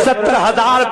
70,000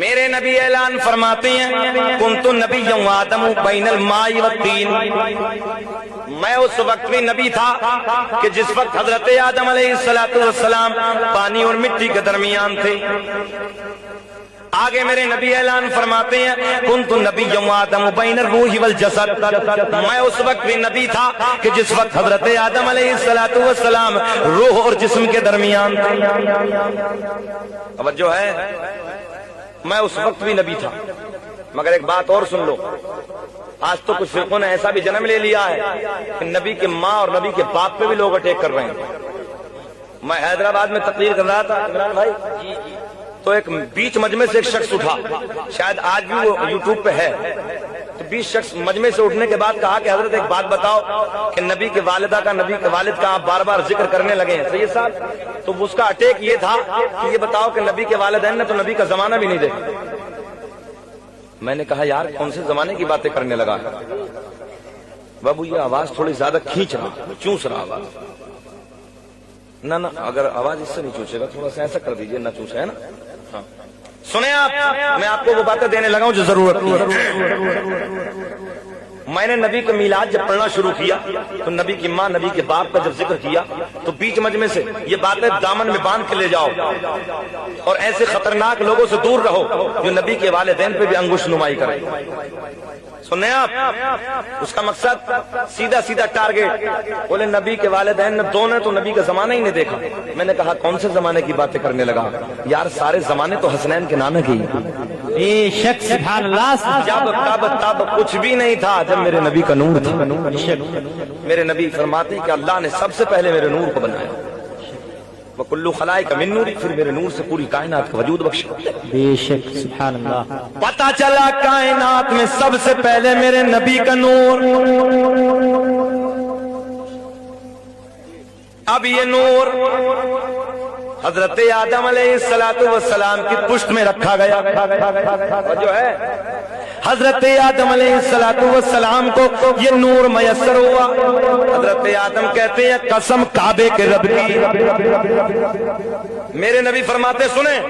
میرے نبی اعلان فرماتے ہیں کنت نبی آدم بین الماء والطین، میں اس وقت بھی نبی تھا کہ جس وقت حضرت آدم علیہ السلام پانی اور مٹی کے درمیان تھے۔ آگے میرے نبی اعلان فرماتے ہیں کنت نبی آدم بین الروح والجسد، میں اس وقت بھی نبی تھا کہ جس وقت حضرت آدم علیہ السلام روح اور جسم کے درمیان تھے۔ توجہ ہے، میں اس وقت بھی نبی تھا۔ مگر ایک بات اور سن لو، آج تو کچھ فرقوں نے ایسا بھی جنم لے لیا ہے کہ نبی کے ماں اور نبی کے باپ پہ بھی لوگ اٹیک کر رہے ہیں۔ میں حیدرآباد میں تقریر کر رہا تھا عمران بھائی، تو ایک بیچ مجمع سے ایک شخص اٹھا، شاید آج بھی وہ یوٹیوب پہ ہے، تو 20 شخص مجمع سے اٹھنے کے بعد کہا کہ حضرت ایک بات بتاؤ کہ نبی کے والدہ کا، نبی کے والد کا آپ بار بار ذکر کرنے لگے ہیں سید صاحب، تو اس کا اٹیک یہ تھا کہ یہ بتاؤ کہ نبی کے والدین نے تو نبی کا زمانہ بھی نہیں دیکھا۔ میں نے کہا یار کون سے زمانے کی باتیں کرنے لگا ہے بابو، یہ آواز تھوڑی زیادہ کھینچ رہا، چونس رہا آواز۔ نہ اگر آواز اس سے نہیں چونچے گا تھوڑا سا ایسا کر دیجئے، نہ چونچے، ہے نا؟ ہاں سنیں آپ، میں آپ کو وہ باتیں دینے لگا ہوں جو ضرورت ہے۔ میں نے نبی کا میلاد جب پڑھنا شروع کیا تو نبی کی ماں، نبی کے باپ کا جب ذکر کیا تو بیچ مجمع سے یہ باتیں دامن میں باندھ کے لے جاؤ اور ایسے خطرناک لوگوں سے دور رہو جو نبی کے والدین پہ بھی انگوش نمائی کریں۔ سنیں آپ، اس کا مقصد سیدھا سیدھا ٹارگیٹ، بولے نبی کے والدین نے دونوں تو نبی کا زمانہ ہی نہیں دیکھا۔ میں نے کہا کون سے زمانے کی باتیں کرنے لگا یار، سارے زمانے تو حسنین کے نام کی۔ بے شک سبحان اللہ، جب تب کچھ بھی نہیں تھا، جب میرے نبی کا نور تھا۔ میرے نبی فرماتے ہیں کہ اللہ نے سب سے پہلے میرے نور کو بنایا، وَكُلُّ خَلَائِكَ مِن نُورِ، پھر میرے نور سے پوری کائنات کا وجود بخشا۔ بے شک سبحان اللہ، پتہ چلا کائنات میں سب سے پہلے میرے نبی کا نور۔ اب یہ نور حضرت آدم علیہ السلام کی پشت میں رکھا گیا، جو ہے حضرت آدم علیہ السلام کو یہ نور میسر ہوا۔ حضرت آدم کہتے ہیں قسم کعبے کے رب کی، میرے نبی فرماتے سنیں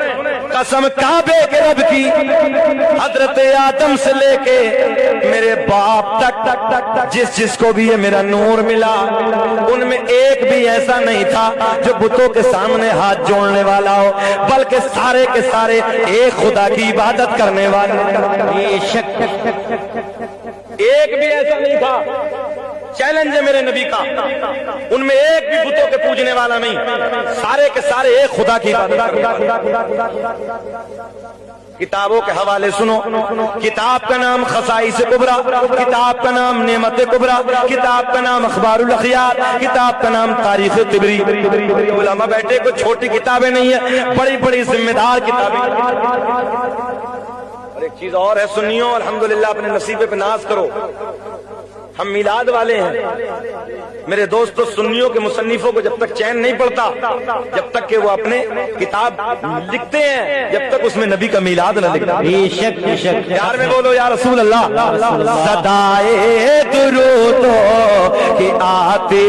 قسم کعبے کے رب کی، حضرت آدم سے لے کے میرے باپ تک جس کو بھی یہ میرا نور ملا، ان میں ایک بھی ایسا نہیں تھا جو بتوں کے سامنے ہاتھ جوڑنے والا ہو، بلکہ سارے کے سارے ایک خدا کی عبادت کرنے والے۔ بے شک ایک بھی ایسا نہیں تھا، چیلنج ہے میرے نبی کا، ان میں ایک بھی بتوں کے پوجنے والا نہیں، سارے کے سارے ایک خدا کی عبادت۔ کتابوں کے حوالے سنو، کتاب کا نام خصائص کبریٰ، کتاب کا نام نعمت کبریٰ، کتاب کا نام اخبار الاخیار، کتاب کا نام تاریخ طبری۔ علماء بیٹھے کوئی چھوٹی کتابیں نہیں ہیں، بڑی بڑی ذمہ دار کتابیں۔ اور ایک چیز اور ہے سنیوں، الحمدللہ اپنے نصیبے پہ ناز کرو، ہم میلاد والے ہیں میرے دوستو۔ سنیوں کے مصنفوں کو جب تک چین نہیں پڑتا، جب تک کہ وہ اپنے کتاب لکھتے ہیں، جب تک اس میں نبی کا میلاد نہ لکھتا۔ بے شک بے شک، یار میں بولو یا رسول اللہ، صدائے درودوں کی آتے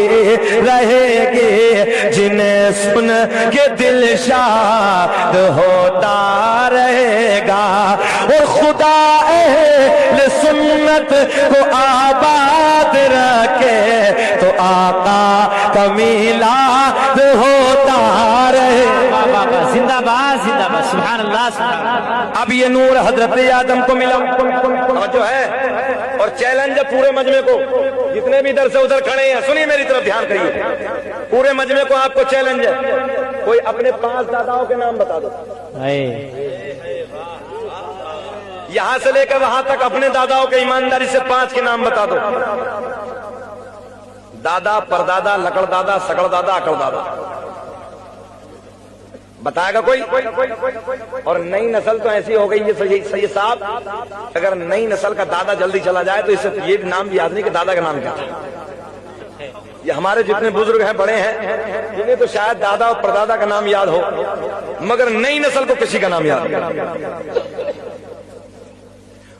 رہے گے، جنہیں سن کے دل شاد ہوتا رہے گا، اور خدا اہل سنت کو آباد رکھے تو آقا کا میلاد ہوتا رہے۔ زندہ باد زندہ باد، سبحان اللہ سبحان اللہ۔ اب یہ نور حضرت آدم کو ملا، جو ہے اور چیلنج ہے پورے مجمع کو، جتنے بھی ادھر سے ادھر کھڑے ہیں سنیے میری طرف دھیان کریے، پورے مجمع کو آپ کو چیلنج ہے، کوئی اپنے 5 داداؤں کے نام بتا دو، یہاں سے لے کر وہاں تک اپنے داداؤں کے ایمانداری سے 5 کے نام بتا دو، دادا، پردادا، لکڑ دادا، سکڑ دادا، اکڑ دادا، بتائے گا کوئی؟ اور نئی نسل تو ایسی ہو گئی ہے سید صاحب، اگر نئی نسل کا دادا جلدی چلا جائے تو اسے یہ نام بھی یاد نہیں کہ دادا کا نام کیا تھا۔ یہ ہمارے جتنے بزرگ ہیں، بڑے ہیں، جنہیں تو شاید دادا اور پردادا کا نام یاد ہو، مگر نئی نسل کو کسی کا نام یاد نہیں۔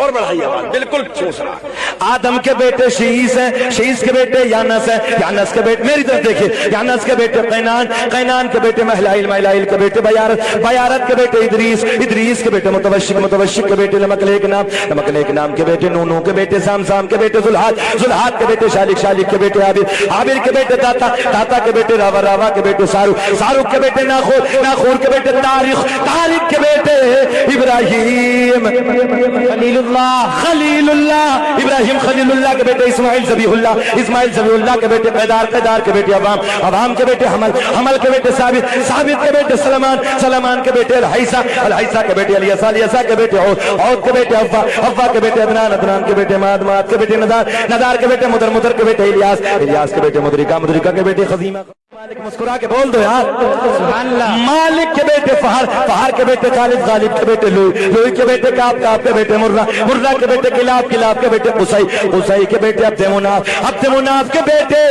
اور بڑھائیے آواز، بالکل چوس رہا۔ آدم کے بیٹے شیس ہیں، شیس کے بیٹے یانس ہیں، یانس کے بیٹے میری طرف دیکھیے، یانس کے بیٹے قینان، قینان کے بیٹے مہلائل، مہلائل کے بیٹے بیارت، بیارت کے بیٹے ادریس، ادریس کے بیٹے متوشک، متوشک کے بیٹے لمکلیک نام، لمکلیک نام کے بیٹے نونو کے بیٹے سام، سام کے بیٹے زلحاد، زلحاد کے بیٹے شالک، شالک کے بیٹے عابر، عابر کے بیٹے داتا، داتا کے بیٹے راوا، راوا کے بیٹے سارو، سارو کے بیٹے ناخور، ناخور کے بیٹے تاریخ، تاریخ کے بیٹے ابراہیم خلیل اللہ، خلیل اللہ، ابراہیم خلیل اللہ کے بیٹے اسماعیل ذبیح اللہ، اسماعیل ذبیح اللہ کے بیٹے قیدار، قیدار کے بیٹے عوام، عوام کے بیٹے حمل، حمل کے بیٹے ثابت، ثابت کے بیٹے سلمان، سلمان کے بیٹے الحیسہ، الحیسہ کے بیٹے الیسہ، الیسہ کے بیٹے عود، عود کے بیٹے حوا، حوا کے بیٹے عدنان، عدنان کے بیٹے ماد، ماد کے بیٹے ندار، ندار کے بیٹے مدر، مدر کے بیٹے الیاس، الیاس کے بیٹے مدرکہ، مدرکہ کے بیٹے خزیمہ۔ مالک مسکرا کے بول دو یار، سبحان اللہ۔ مالک کے بیٹے فہر، فہر کے بیٹے غالب، غالب کے بیٹے لوئی، لوئی کے بیٹے کعب، کعب کے بیٹے مرہ، مرہ کے بیٹے کلاب، کلاب کے بیٹے قصی، قصی کے بیٹے عبد مناف، عبد مناف کے بیٹے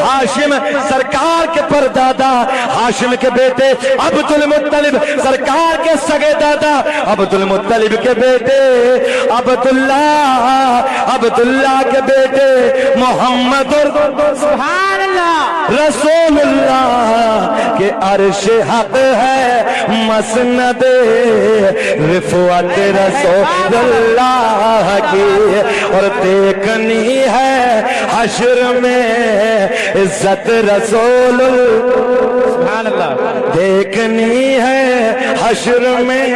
ہاشم، سرکار کے پردادا ہاشم کے بیٹے عبد المطلب، سرکار کے سگے دادا عبد المطلب کے بیٹے عبداللہ، عبداللہ کے بیٹے محمد سبحان اللہ، رسول اللہ کے عرش حق ہے مسند رفعت رسول اللہ کی، اور دیکھنی ہے حشر میں عزت رسول، سبحان اللہ، دیکھنی ہے حشر میں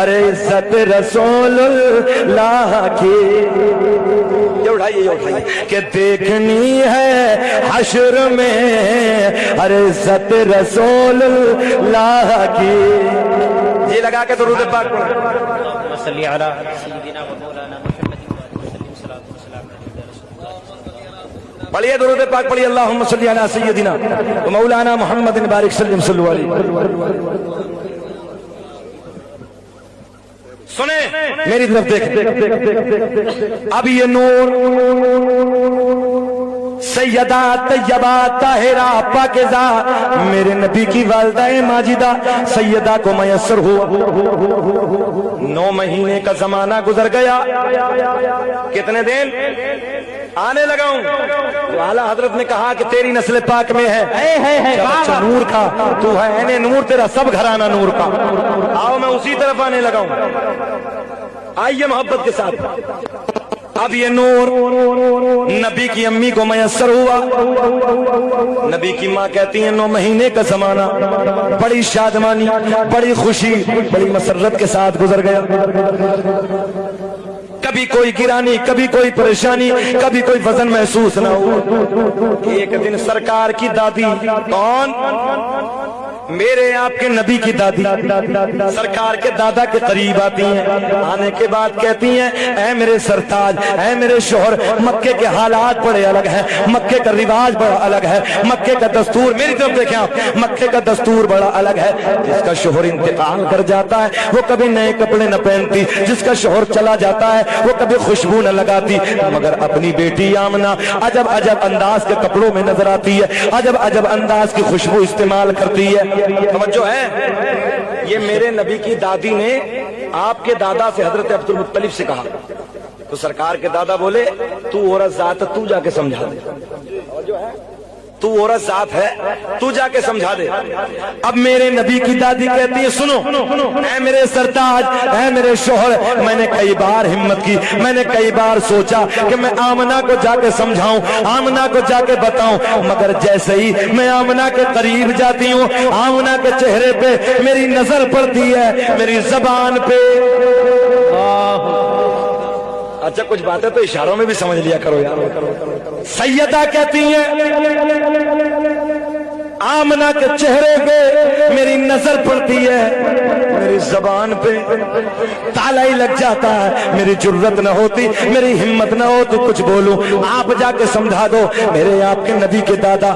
ارے عزت رسول اللہ کی، یہ اٹھائیے، یہ اٹھائیے کہ دیکھنی ہے حشر میں ارے عزت رسول اللہ کی۔ جی لگا کے درود پاک پڑھو، صلی علی سیدنا و مولانا محمد وسلم، صلاۃ و سلام علیہ رسول اللہ۔ پڑھیے درود پاک پڑھیے، اللہم صلی علی سیدنا و مولانا محمد بارک سلم صلو علیہ۔ سنیں میری طرف دیکھیں، اب یہ نور سیدہ طیبہ طاہرہ پاکیزہ میرے نبی کی والدہ ماجدہ سیدہ کو میسر ہوا، 9 مہینے کا زمانہ گزر گیا، کتنے دن آنے لگا ہوں، اعلیٰ حضرت نے کہا کہ تیری نسل پاک میں ہے بچہ نور کا، تو ہے عین نور، تیرا سب گھرانہ نور کا، آؤ میں اسی طرف آنے لگا ہوں، آئیے محبت کے ساتھ۔ اب یہ نور نبی کی امی کو میسر ہوا، نبی کی ماں کہتی ہیں 9 مہینے کا زمانہ بڑی شادمانی، بڑی خوشی، بڑی مسرت کے ساتھ گزر گیا، کبھی کوئی گرانی، کبھی کوئی پریشانی، کبھی کوئی وزن محسوس نہ ہو۔ ایک دن سرکار کی دادی، کون؟ میرے آپ کے نبی کی دادی سرکار کے دادا کے قریب آتی ہیں، آنے کے بعد کہتی ہیں اے میرے سرتاج، اے میرے شوہر، مکے کے حالات بڑے الگ ہیں، مکے کا رواج بڑا الگ ہے، مکے کا دستور، میری طرف دیکھیں آپ، مکے کا دستور بڑا الگ ہے، جس کا شوہر انتقال کر جاتا ہے وہ کبھی نئے کپڑے نہ پہنتی، جس کا شوہر چلا جاتا ہے وہ کبھی خوشبو نہ لگاتی، مگر اپنی بیٹی آمنہ عجب عجب انداز کے کپڑوں میں نظر آتی ہے، عجب عجب انداز کی خوشبو استعمال کرتی ہے۔ توجہ ہے، یہ میرے نبی کی دادی نے آپ کے دادا سے حضرت عبد المطلب سے کہا، تو سرکار کے دادا بولے تو عورت ذات ہے، تو جا کے سمجھا دے، تو عورت ذات ہے، تو جا کے سمجھا دے۔ اب میرے نبی کی دادی کہتی ہے سنو اے میرے سرتاج، اے میرے شوہر، میں نے کئی بار ہمت کی، میں نے کئی بار سوچا کہ میں آمنہ کو جا کے سمجھاؤں، آمنہ کو جا کے بتاؤں، مگر جیسے ہی میں آمنہ کے قریب جاتی ہوں، آمنہ کے چہرے پہ میری نظر پڑتی ہے، میری زبان پہ، اچھا کچھ باتیں تو اشاروں میں بھی سمجھ لیا کرو یار۔ سیدہ کہتی ہیں آمنہ کے چہرے پہ میری نظر پڑتی ہے، میری زبان پہ تالا ہی لگ جاتا ہے، میری جرت نہ ہوتی، میری ہمت نہ ہوتی کچھ بولوں، آپ جا کے سمجھا دو۔ میرے آپ کے نبی کے دادا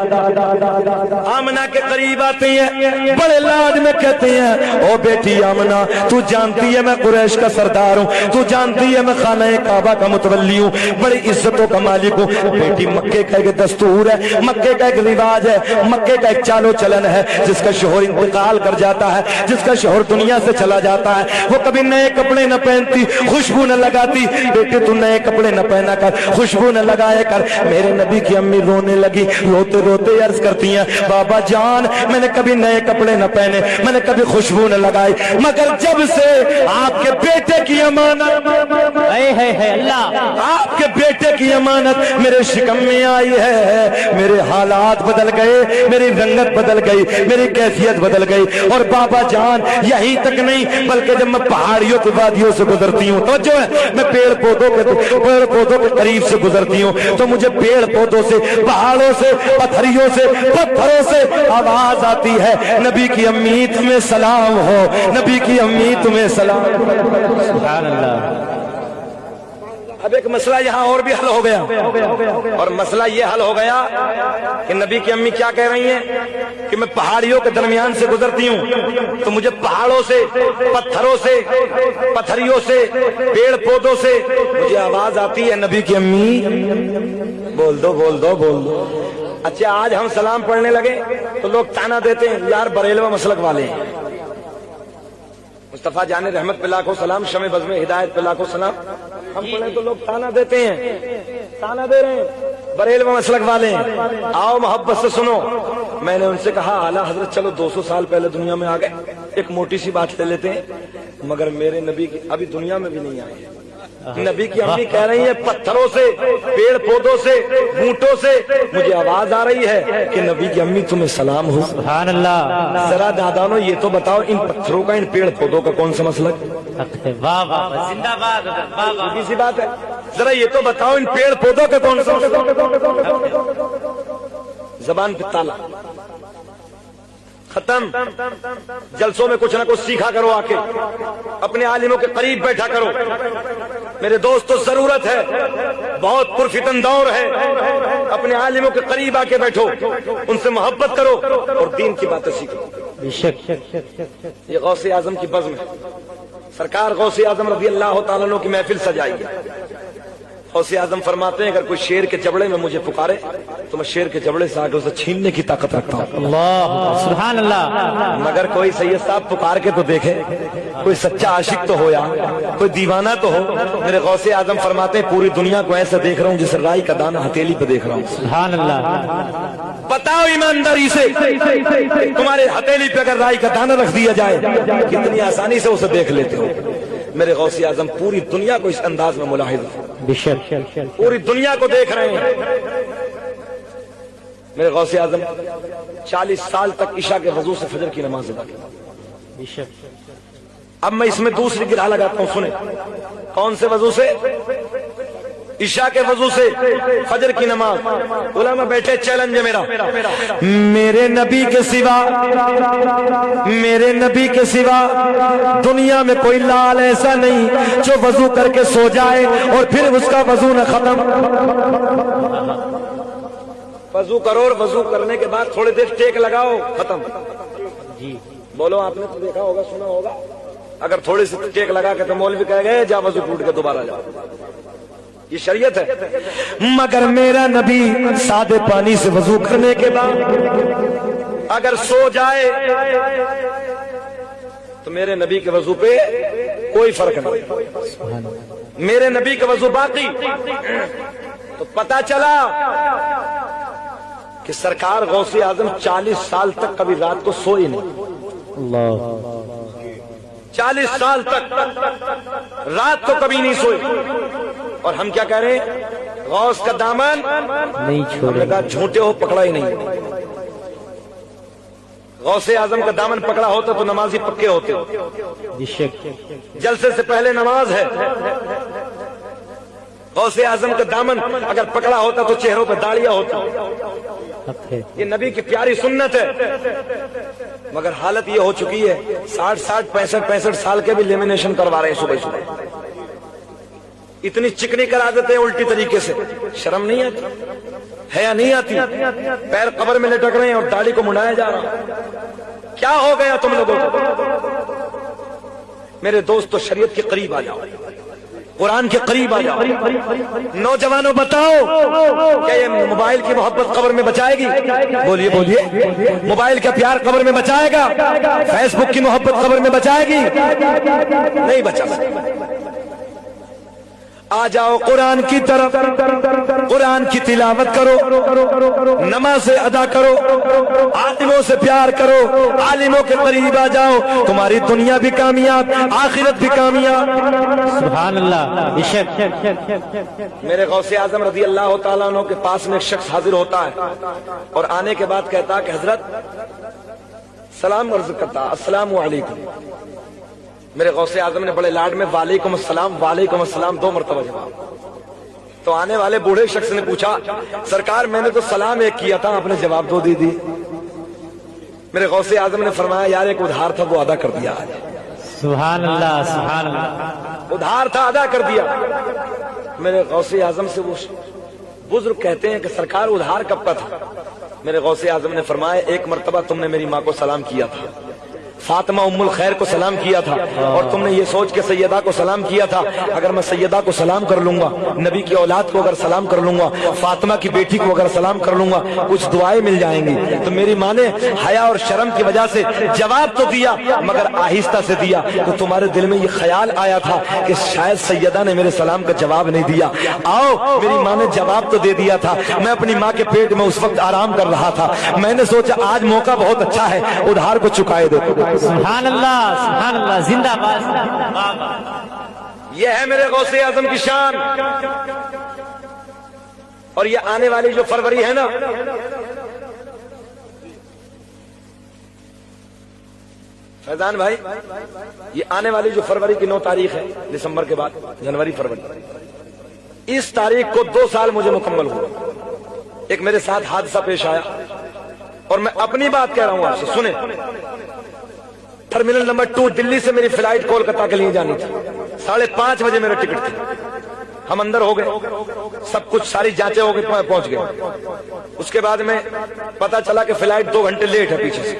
آمنہ کے قریب آتے ہیں، بڑے لاڈ میں کہتے ہیں او بیٹی آمنہ، تو جانتی ہے میں قریش کا سردار ہوں، تو جانتی ہے میں خانہ کعبہ کا متولی ہوں، بڑی عزتوں کا مالک ہوں، بیٹی مکے کا ایک دستور ہے، مکے کا ایک رواج ہے، مکے کا ایک چالو چلن ہے، جس کا شوہر انتقال کر جاتا ہے، جس کا شوہر دنیا سے چلا جاتا ہے، وہ کبھی نئے کپڑے نہ پہنتی، خوشبو نہ لگاتی، بیٹے تو نئے کپڑے نہ پہنا کر، خوشبو نہ لگایا کر۔ میرے نبی کی امی رونے لگی، روتے روتے عرض کرتی ہیں بابا جان میں نے کبھی نئے کپڑے نہ پہنے، میں نے کبھی خوشبو نہ لگائی، مگر جب سے آپ کے بیٹے کی امانت اللہ آپ کے بیٹے کی امانت میرے شکم میں آئی ہے، میرے حالات بدل گئے، میری رنگت بدل گئی، میری کیفیت بدل گئی۔ اور بابا جان یہی تک نہیں بلکہ جب میں پہاڑیوں کی وادیوں سے گزرتی ہوں تو جو ہے میں پیڑ پودوں کے قریب سے گزرتی ہوں تو مجھے پیڑ پودوں سے، پہاڑوں سے، پتھریوں سے، پتھروں سے آواز آتی ہے نبی کی امی تمہیں سلام ہو، نبی کی امی تمہیں سلام ہو۔ سبحان اللہ۔ اب ایک مسئلہ یہاں اور بھی حل ہو گیا، اور مسئلہ یہ حل ہو گیا کہ نبی کی امی کیا کہہ رہی ہیں کہ میں پہاڑیوں کے درمیان سے گزرتی ہوں تو مجھے پہاڑوں سے، پتھروں سے، پتھریوں سے، پیڑ پودوں سے مجھے آواز آتی ہے نبی کی امی بول دو بول دو بول دو۔ اچھا آج ہم سلام پڑھنے لگے تو لوگ تانا دیتے ہیں یار بریلوی مسلک والے ہیں۔ مصطفیٰ جان رحمت پہ لاکھوں سلام، شمع بزم ہدایت پہ لاکھوں سلام، ہم پڑھیں تو لوگ تانا دیتے ہیں، تانا دے رہے ہیں بریلوی مسلک والے ہیں۔ آؤ محبت سے سنو، میں نے ان سے کہا اعلیٰ حضرت چلو 200 سال پہلے دنیا میں آ گئے، ایک موٹی سی بات لے لیتے ہیں، مگر میرے نبی کی ابھی دنیا میں بھی نہیں آئے ہیں۔ نبی کی امی کہہ رہی ہیں پتھروں سے، پیڑ پودوں سے، بوٹوں سے مجھے آواز آ رہی ہے کہ نبی کی امی تمہیں سلام ہو۔ سبحان اللہ۔ ذرا دادانو یہ تو بتاؤ ان پتھروں کا، ان پیڑ پودوں کا کون سا مسلک؟ واہ واہ، زندہ باد، واہ واہ۔ سیدھی سی بات ہے، ذرا یہ تو بتاؤ ان پیڑ پودوں کا کون سا مسلک؟ زبان پہ تالا، ختم۔ جلسوں میں کچھ نہ کچھ سیکھا کرو، آ کے اپنے عالموں کے قریب بیٹھا کرو۔ میرے دوستو ضرورت ہے، بہت پرفتن دور ہے، اپنے عالموں کے قریب آ کے بیٹھو، ان سے محبت کرو اور دین کی باتیں سیکھو۔ بے شک۔ یہ غوث اعظم کی بزم ہے، سرکار غوث اعظم رضی اللہ تعالیٰ عنہ کی محفل سجائی ہے۔ غوث اعظم فرماتے ہیں اگر کوئی شیر کے جبڑے میں مجھے پکارے تو میں شیر کے جبڑے سے آگے اسے چھیننے کی طاقت رکھتا ہوں۔ اللہ سبحان اللہ۔ مگر کوئی سید صاحب پکار کے تو دیکھے، کوئی سچا عاشق تو ہو یا کوئی دیوانہ تو ہو۔ میرے غوث اعظم فرماتے ہیں پوری دنیا کو ایسا دیکھ رہا ہوں جیسے رائی کا دانہ ہتھیلی پہ دیکھ رہا ہوں۔ سبحان اللہ۔ بتاؤ ایمانداری سے تمہارے ہتھیلی پہ اگر رائی کا دانہ رکھ دیا جائے کتنی آسانی سے اسے دیکھ لیتے ہو۔ میرے غوث اعظم پوری دنیا کو اس انداز میں ملاحظ ہے، بے شک۔ پوری دنیا کو دیکھ رہے ہیں۔ میرے غوث اعظم 40 سال تک عشاء کے وضو سے فجر کی نماز ادا کی۔ بے شک۔ اب میں اس میں دوسری گرہ لگاتا ہوں، سنیں کون سے وضو سے؟ عشاء کے وضو سے فجر کی نماز۔ علماء بیٹھے، چیلنج ہے میرا، میرے نبی کے سوا دنیا میں کوئی لال ایسا نہیں جو وضو کر کے سو جائے اور پھر اس کا وضو نہ ختم۔ وضو کرو اور وضو کرنے کے بعد تھوڑی دیر ٹیک لگاؤ، ختم۔ جی بولو، آپ نے تو دیکھا ہوگا، سنا ہوگا، اگر تھوڑی سی ٹیک لگا کے تو مولوی کہہ گئے جا وضو ٹوٹ کے دوبارہ جاؤ، یہ شریعت ہے۔ مگر میرا نبی سادے پانی سے وضو کرنے کے بعد اگر سو جائے تو میرے نبی کے وضو پہ کوئی فرق نہیں، میرے نبی کا وضو باقی۔ تو پتا چلا کہ سرکار غوث اعظم 40 سال تک کبھی رات کو سوئی نہیں۔ اللہ 40 سال تک رات کو کبھی نہیں سوئی۔ اور ہم کیا کہہ رہے ہیں؟ غوث کا دامن نہیں چھوڑے۔ کہا جھوٹے ہو، پکڑا ہی نہیں۔ غوث اعظم کا دامن پکڑا ہوتا تو نمازی پکے ہوتے۔ بے شک۔ جلسے سے پہلے نماز ہے، غوث اعظم کا دامن اگر پکڑا ہوتا تو چہروں پہ داڑیاں ہوتی۔ یہ نبی کی پیاری سنت ہے، مگر حالت یہ ہو چکی ہے 60 65 سال کے بھی لیمینیشن کروا رہے ہیں صبح صبح، اتنی چکنی کرا دیتے ہیں الٹی طریقے سے۔ شرم نہیں آتی، حیا نہیں آتی، پیر قبر میں لٹک رہے ہیں اور داڑھی کو منڈایا جا رہا۔ کیا ہو گیا تم لوگوں کو؟ میرے دوستو شریعت کے قریب آ جاؤ، قرآن کے قریب آ جاؤ. نوجوانوں بتاؤ کیا یہ موبائل کی محبت قبر میں بچائے گی؟ بولیے بولیے. موبائل کا پیار قبر میں بچائے گا؟ فیس بک کی محبت قبر میں بچائے گی؟ نہیں بچا. آ جاؤ قرآن کی طرف, قرآن کی تلاوت کرو, نماز ادا کرو, عالموں سے پیار کرو, عالموں کے قریب آ جاؤ, تمہاری دنیا بھی کامیاب, آخرت بھی کامیاب. سبحان اللہ. میرے غوث اعظم رضی اللہ تعالیٰ عنہ کے پاس میں ایک شخص حاضر ہوتا ہے اور آنے کے بعد کہتا کہ حضرت سلام عرض کرتا, السلام علیکم. میرے غوث اعظم نے بڑے لاڈ میں وعلیکم السلام وعلیکم السلام 2 مرتبہ جواب. تو آنے والے بوڑھے شخص نے پوچھا سرکار میں نے تو سلام ایک کیا تھا, آپ نے جواب 2 دے دی. میرے غوث اعظم نے فرمایا یار ایک ادھار تھا وہ ادا کر دیا. سبحان اللہ. سبحان اللہ. ادھار تھا ادا کر دیا. میرے غوث اعظم سے وہ بزرگ کہتے ہیں کہ سرکار ادھار کب کا تھا؟ میرے غوث اعظم نے فرمایا ایک مرتبہ تم نے میری ماں کو سلام کیا تھا, فاطمہ ام الخیر کو سلام کیا تھا, اور تم نے یہ سوچ کے سیدہ کو سلام کیا تھا اگر میں سیدہ کو سلام کر لوں گا, نبی کی اولاد کو اگر سلام کر لوں گا, فاطمہ کی بیٹی کو اگر سلام کر لوں گا کچھ دعائیں مل جائیں گی. تو میری ماں نے حیا اور شرم کی وجہ سے جواب تو دیا مگر آہستہ سے دیا. تو تمہارے دل میں یہ خیال آیا تھا کہ شاید سیدہ نے میرے سلام کا جواب نہیں دیا. آؤ میری ماں نے جواب تو دے دیا تھا. میں اپنی ماں کے پیٹ میں اس وقت آرام کر رہا تھا. میں نے سوچا آج موقع بہت اچھا ہے, ادھار کو چکائے دے. سبحان اللہ. سبحان اللہ. زندہ باد. یہ ہے میرے غوث اعظم کی شان. اور یہ آنے والی جو فروری ہے نا, فیضان بھائی, یہ آنے والی جو فروری کی 9 تاریخ ہے, دسمبر کے بعد جنوری فروری, اس تاریخ کو 2 سال مجھے مکمل ہوا. ایک میرے ساتھ حادثہ پیش آیا اور میں اپنی بات کہہ رہا ہوں آپ سے سنیں. ٹرمینل نمبر 2 دلی سے میری فلائٹ کولکتہ کے لیے جانی تھی. 5:30 بجے میرا ٹکٹ تھا. ہم اندر ہو گئے, سب کچھ ساری جانچیں ہو گئی, پہنچ گئے. اس کے بعد میں پتا چلا کہ فلائٹ 2 گھنٹے لیٹ ہے پیچھے سے.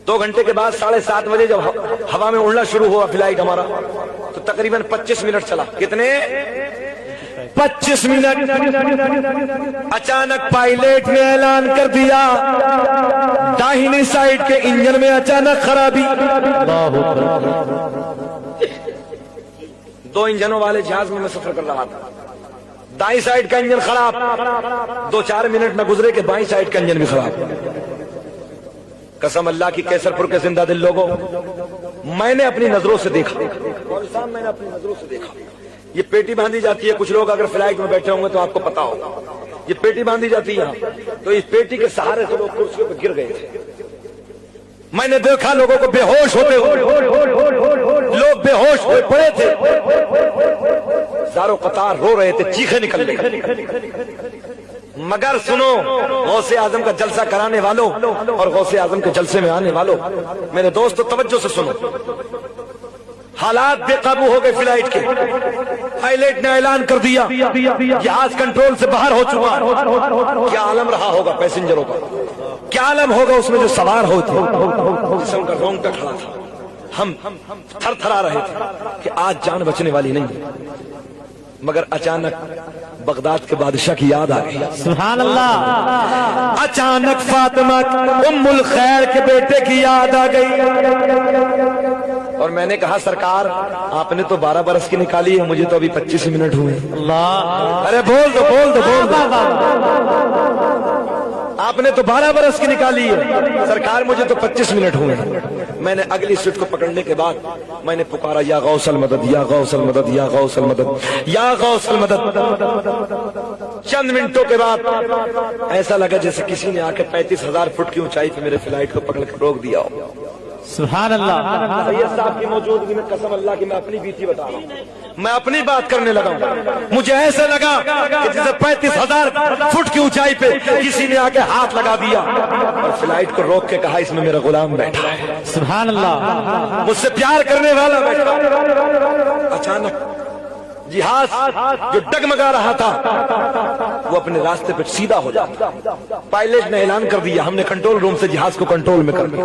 2 گھنٹے کے بعد 7:30 بجے جب ہوا میں اڑنا شروع ہوا فلائٹ ہمارا, تو تقریباً 25 منٹ چلا. کتنے؟ 25 منٹ. اچانک پائلٹ نے اعلان کر دیا داہنی سائیڈ کے انجن میں اچانک خرابی. 2 انجنوں والے جہاز میں سفر کر رہا تھا. دائیں سائیڈ کا انجن خراب, 2-4 منٹ نہ گزرے کہ بائیں سائیڈ کا انجن بھی خراب. قسم اللہ کی کیسر پور کے زندہ دل لوگوں, میں نے اپنی نظروں سے دیکھا, میں نے اپنی نظروں سے دیکھا. یہ پیٹی باندھی جاتی ہے, کچھ لوگ اگر فلائٹ میں بیٹھے ہوں گے تو آپ کو پتا ہوگا, یہ پیٹی باندھی جاتی ہے یہاں, تو اس پیٹی کے سہارے سے لوگ کرسیوں پہ گر گئے تھے. میں نے دیکھا لوگوں کو بے ہوش ہوتے ہوئے, لوگ بے ہوش ہوئے پڑے تھے, زاروں قطار رو رہے تھے, چیخیں نکل رہی. مگر سنو غوث اعظم کا جلسہ کرانے والوں اور غوث اعظم کے جلسے میں آنے والوں, میرے دوستو توجہ سے سنو. حالات بے قابو ہو گئے فلائٹ کے. پائلٹ نے اعلان کر دیا جہاز کنٹرول سے باہر ہو چکا. کیا عالم رہا ہوگا پیسنجروں کا, کیا عالم ہوگا اس میں جو سوار ہوتے, جسم کا رونگٹا کھڑا تھا. ہم تھر تھرا رہے تھے کہ آج جان بچنے والی نہیں. مگر اچانک بغداد کے بادشاہ کی یاد آ گئی. سبحان اللہ. اچانک فاطمہ ام الخیر کے بیٹے کی یاد آ گئی. اور میں نے کہا سرکار آپ نے تو 12 برس کی نکالی ہے, مجھے تو ابھی 25 منٹ ہوئے. اللہ. ارے بول دو بول دو بول دو. آپ نے تو 12 برس کی نکالی ہے, سرکار مجھے تو 25 منٹ ہوئے. میں نے اگلی سیٹ کو پکڑنے کے بعد میں نے پکارا یا غوث المدد یا غوث المدد یا غوث المدد یا غوث المدد. چند منٹوں کے بعد ایسا لگا جیسے کسی نے آ کے 35,000 فٹ کی اونچائی پہ میرے فلائٹ کو پکڑ کے روک دیا ہو. سبحان اللہ. سید صاحب کی موجودگی میں قسم اللہ کی میں اپنی بیتی بتا رہا ہوں, میں اپنی بات کرنے لگا ہوں. مجھے ایسا لگا کہ جیسے 35,000 فٹ کی اونچائی پہ کسی نے آ کے ہاتھ لگا دیا اور فلائٹ کو روک کے کہا اس میں میرا غلام بیٹھا ہے. سبحان اللہ. مجھ سے پیار کرنے والا بیٹھا. اچانک جہاز جو ڈگمگا رہا تھا وہ اپنے راستے پہ سیدھا ہو جاتا. پائلٹ نے اعلان کر دیا, ہم نے کنٹرول روم سے جہاز کو کنٹرول میں کر دیا.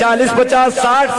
40, 50, 60,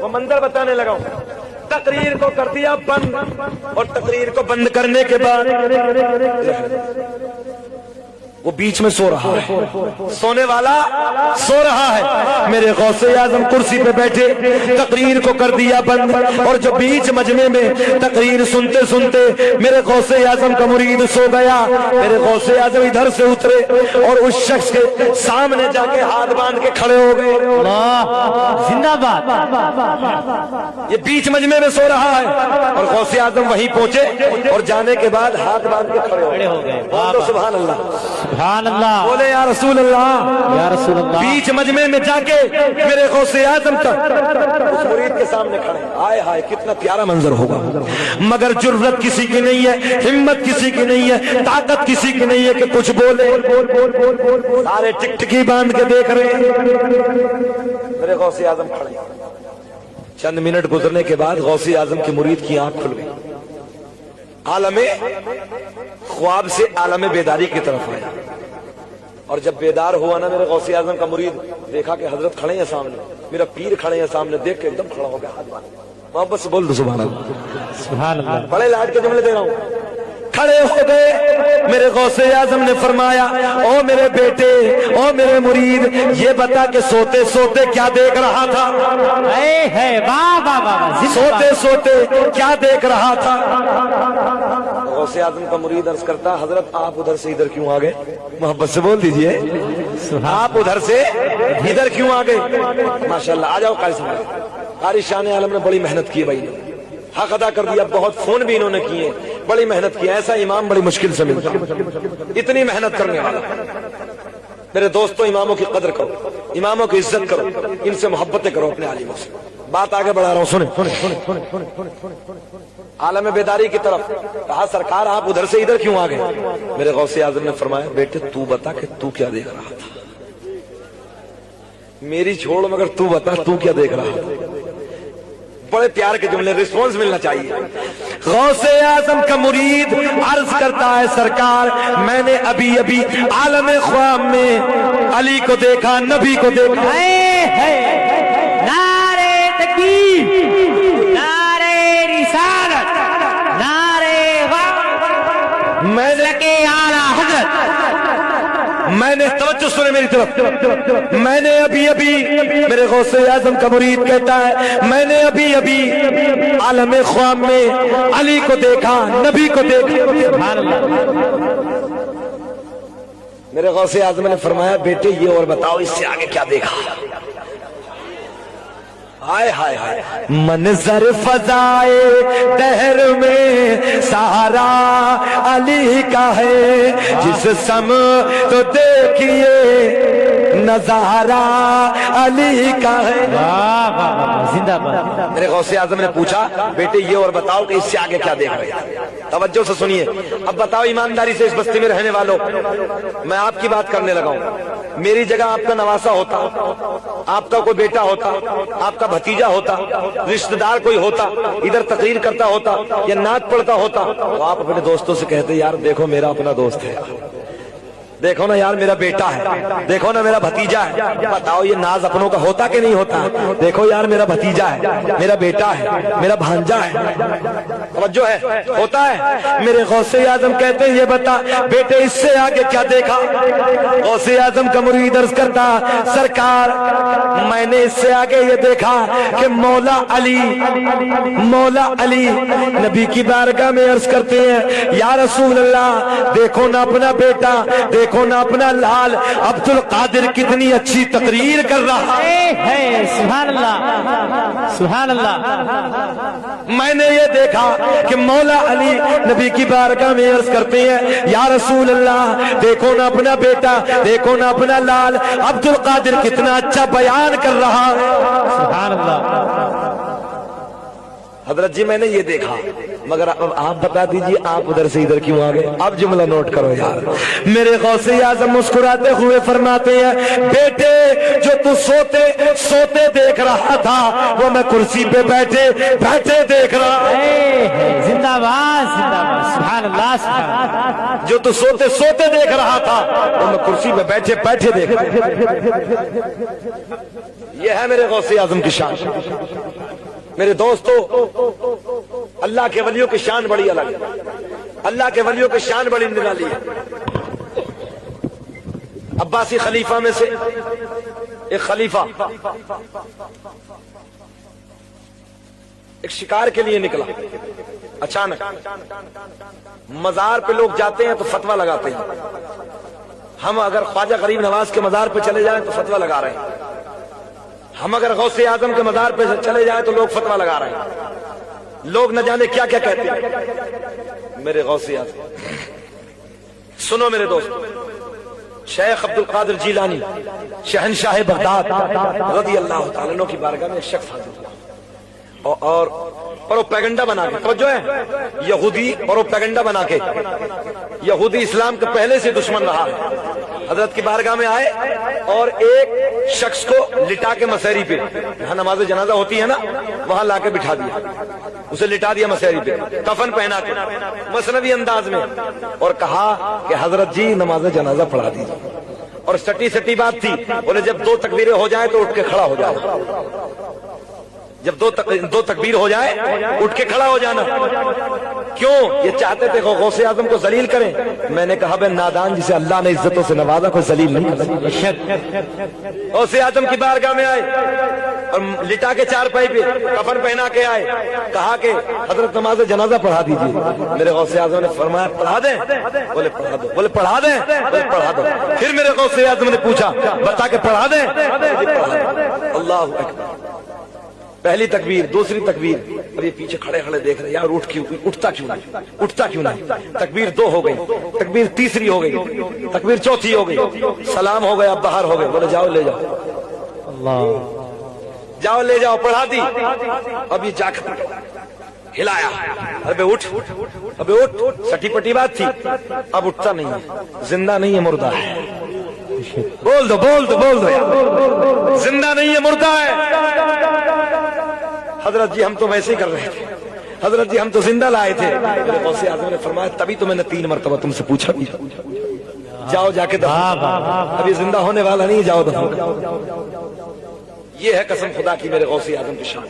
وہ منظر بتانے لگا ہوں. تقریر کو کر دیا بند, اور تقریر کو بند کرنے کے بعد وہ بیچ میں سو رہا ہے, سونے والا سو رہا ہے. میرے غوث اعظم کرسی پہ بیٹھے, تقریر کو کر دیا بند, اور جو بیچ مجمع میں تقریر سنتے سنتے میرے غوث اعظم کا مرید سو گیا. میرے غوث اعظم ادھر سے اترے اور اس شخص کے سامنے جا کے ہاتھ باندھ کے کھڑے ہو گئے. زندہ باد. یہ بیچ مجمع میں سو رہا ہے اور غوث اعظم وہیں پہنچے اور جانے کے بعد ہاتھ باندھ کے کھڑے ہو گئے. بولو سبحان اللہ, سبحان اللہ. بولے یا رسول اللہ, یا رسول اللہ. بیچ مجمع میں جا کے میرے غوث اعظم تک اس مرید کے سامنے کھڑے. آئے ہائے کتنا پیارا منظر ہوگا, مگر جرأت کسی کی نہیں ہے, ہمت کسی کی نہیں ہے, طاقت کسی کی نہیں ہے کہ کچھ بولے. سارے ٹکٹکی باندھ کے دیکھ رہے ہیں. میرے غوث اعظم کھڑے. چند منٹ گزرنے کے بعد غوث اعظم کی مرید کی آنکھ کھل گئی. عالم خواب سے عالم بیداری کی طرف آیا, اور جب بیدار ہوا نا میرے غوث اعظم کا مرید, دیکھا کہ حضرت کھڑے ہیں سامنے, میرا پیر کھڑے ہیں سامنے, دیکھ کے ایک دم کھڑا ہو گیا. محبت سے بول دو سبحان اللہ. سبحان اللہ. بڑے لاڈ کے جملے دے رہا ہوں. کھڑے ہو گئے. میرے غوث اعظم نے فرمایا, او میرے بیٹے, او میرے مرید, یہ بتا کہ سوتے سوتے کیا دیکھ رہا تھا؟ سوتے سوتے کیا دیکھ رہا تھا؟ غوث اعظم کا مرید عرض کرتا, حضرت آپ ادھر سے ادھر کیوں آ گئے؟ محبت سے بول دیجئے, آپ ادھر سے ادھر کیوں آ گئے؟ ماشاءاللہ, آ جاؤ قاری صاحب. قاری شان عالم نے بڑی محنت کی بھائی, حق ادا کر دیا. بہت فون بھی انہوں نے کیے, بڑی محنت کی. ایسا امام بڑی مشکل سے ملتا, اتنی محنت کرنے والا. میرے دوستوں, اماموں کی قدر کرو, اماموں کی عزت کرو, ان سے محبتیں کرو اپنے عالموں سے. بات آگے بڑھا رہا ہوں, سنیں. عالم بیداری کی طرف کہا, سرکار آپ ادھر سے ادھر کیوں آ گئے؟ میرے غوث اعظم نے فرمایا, بیٹے تو بتا کہ تو کیا دیکھ رہا تھا. میری چھوڑ, مگر تو بتا تو کیا دیکھ رہا تھا. بڑے پیار کے جملے, رسپانس ملنا چاہیے. غوث اعظم کا مرید عرض کرتا ہے, سرکار میں نے ابھی ابھی عالم خواب میں علی کو دیکھا, نبی کو دیکھا. نعرے تکبیر, نعرے رسالت, نعرے میں نے اعلیٰ حضرت. میں نے, توجہ سنیں میری طرف, میں نے ابھی ابھی, میرے غوث اعظم کا مرید کہتا ہے, میں نے ابھی ابھی عالم خواب میں علی کو دیکھا, نبی کو دیکھا. میرے غوث اعظم نے فرمایا, بیٹے یہ اور بتاؤ اس سے آگے کیا دیکھا؟ ہائے ہائے ہائے, منظر فضائے دہر میں سہارا علی کا ہے, جس سم تو دیکھیے نظارہ علی کا ہے. زندہ باد. میرے غوث اعظم نے پوچھا, بیٹے یہ اور بتاؤ کہ اس سے آگے کیا دیکھ رہے ہیں؟ توجہ سے سنیے. اب بتاؤ ایمانداری سے, اس بستی میں رہنے والوں, میں آپ کی بات کرنے لگا ہوں. میری جگہ آپ کا نواسا ہوتا, آپ کا کوئی بیٹا ہوتا, آپ کا بھتیجا ہوتا, رشتہ دار کوئی ہوتا, ادھر تقریر کرتا ہوتا یا نعت پڑھتا ہوتا, تو آپ اپنے دوستوں سے کہتے, یار دیکھو میرا اپنا دوست ہے, دیکھو نا یار میرا بیٹا ہے, دیکھو نا میرا بھتیجا ہے. بتاؤ یہ ناز اپنوں کا ہوتا کہ نہیں ہوتا؟ دیکھو یار میرا بھتیجا ہے, میرا بیٹا ہے, میرا بھانجا ہے. توجہ ہے, ہوتا ہے. میرے غوث اعظم کہتے ہیں, یہ بتا بیٹے اس سے آگے کیا دیکھا؟ غوث اعظم کا مرید عرض کرتا, سرکار میں نے اس سے آگے یہ دیکھا کہ مولا علی, مولا علی نبی کی بارگاہ میں عرض کرتے ہیں, یا رسول اللہ دیکھو نا اپنا بیٹا, دیکھو نا اپنا لال عبد القادر کتنی اچھی تقریر کر رہا ہے. سبحان اللہ, سبحان اللہ. میں نے یہ دیکھا کہ مولا علی نبی کی بارگاہ میں عرض کرتے ہیں, یا رسول اللہ دیکھو نا اپنا بیٹا, دیکھو نا اپنا لال عبد القادر کتنا اچھا بیان کر رہا ہے. سبحان اللہ. حضرت جی میں نے یہ دیکھا, مگر اب آپ بتا دیجئے آپ ادھر سے ادھر کیوں آ گئے؟ اب جملہ نوٹ کرو یار. میرے غوث اعظم مسکراتے ہوئے فرماتے ہیں, بیٹے جو تو سوتے سوتے دیکھ رہا تھا وہ میں کرسی پہ بیٹھے بیٹھے دیکھ رہا. زندہ باد, زندہ باد. سبحان اللہ, سبحان اللہ. جو تو سوتے سوتے دیکھ رہا تھا وہ میں کرسی پہ بیٹھے بیٹھے دیکھ رہا. یہ ہے میرے غوث اعظم کی شان. میرے دوستو اللہ کے ولیوں کی شان بڑی الگ ہے، اللہ کے ولیوں کی شان بڑی نرالی ہے۔ عباسی خلیفہ میں سے ایک خلیفہ ایک شکار کے لیے نکلا، اچانک مزار پہ لوگ جاتے ہیں تو فتویٰ لگاتے ہیں، ہم اگر خواجہ غریب نواز کے مزار پہ چلے جائیں تو فتویٰ لگا رہے ہیں، ہم اگر غوث اعظم کے مزار پہ چلے جائیں تو لوگ فتویٰ لگا رہے ہیں، لوگ نہ جانے کیا کیا کہتے ہیں۔ میرے غوث اعظم سنو میرے دوست، شیخ عبد القادر جیلانی شہنشاہ بغداد رضی اللہ تعالیٰ عنہ کی بارگاہ میں ایک شخص حاضر ہوا اور پروپیگنڈا بنا کے، توجہ ہے، یہودی پروپیگنڈا بنا کے، یہودی اسلام کے پہلے سے دشمن رہا ہے، حضرت کی بارگاہ میں آئے اور ایک شخص کو لٹا کے مسیری پہ، جہاں نماز جنازہ ہوتی ہے نا وہاں لا کے بٹھا دیا، اسے لٹا دیا مسیری پہ، کفن پہنا کے مثنوی انداز میں، اور کہا کہ حضرت جی نماز جنازہ پڑھا دیجیے، اور سٹی سٹی بات تھی، بولے جب 2 تکبیریں ہو جائیں تو اٹھ کے کھڑا ہو جائے، جب 2 تکبیر ہو جائے اٹھ کے کھڑا ہو جانا۔ کیوں؟ یہ چاہتے تھے کہ غوث اعظم کو ذلیل کریں۔ میں نے کہا بے نادان، جسے اللہ نے عزتوں سے نوازا کوئی ذلیل نہیں کرتا۔ غوث اعظم کی بارگاہ میں آئے اور لٹا کے چارپائی پہ کفن پہنا کے آئے، کہا کہ حضرت نماز جنازہ پڑھا دیجیے۔ میرے غوث اعظم نے فرمایا پڑھا دیں؟ بولے پڑھا دو۔ بولے پڑھا دیں؟ بولے پڑھا دو۔ پھر میرے غوث اعظم نے پوچھا بتا کے پڑھا دیں؟ اللہ اکبر، پہلی تکبیر، دوسری تکبیر، اور یہ پیچھے کھڑے کھڑے دیکھ رہے یار اٹھتا کیوں نہیں، تکبیر 2 ہو گئی، تکبیر تیسری ہو گئی، تکبیر چوتھی ہو گئی، سلام ہو گیا، اب باہر ہو گئے، بولے جاؤ لے جاؤ، اللہ جاؤ لے جاؤ، پڑھا دی۔ اب یہ جا کر ہلایا، ابے اٹھ، ابے اٹھ، سٹی پٹی بات تھی، اب اٹھتا نہیں ہے، زندہ نہیں ہے مردہ ہے، بول دو بول دو بول دو، زندہ نہیں ہے مردہ ہے۔ حضرت جی ہم تو ویسے ہی کر رہے تھے، حضرت جی ہم تو زندہ لائے تھے۔ میرے غوث اعظم نے فرمایا تبھی تو میں نے 3 مرتبہ تم سے پوچھا بھی، جاؤ جا کے دفن، ابھی زندہ ہونے والا نہیں، جاؤ دفن۔ یہ ہے قسم خدا کی میرے غوث اعظم کی شان۔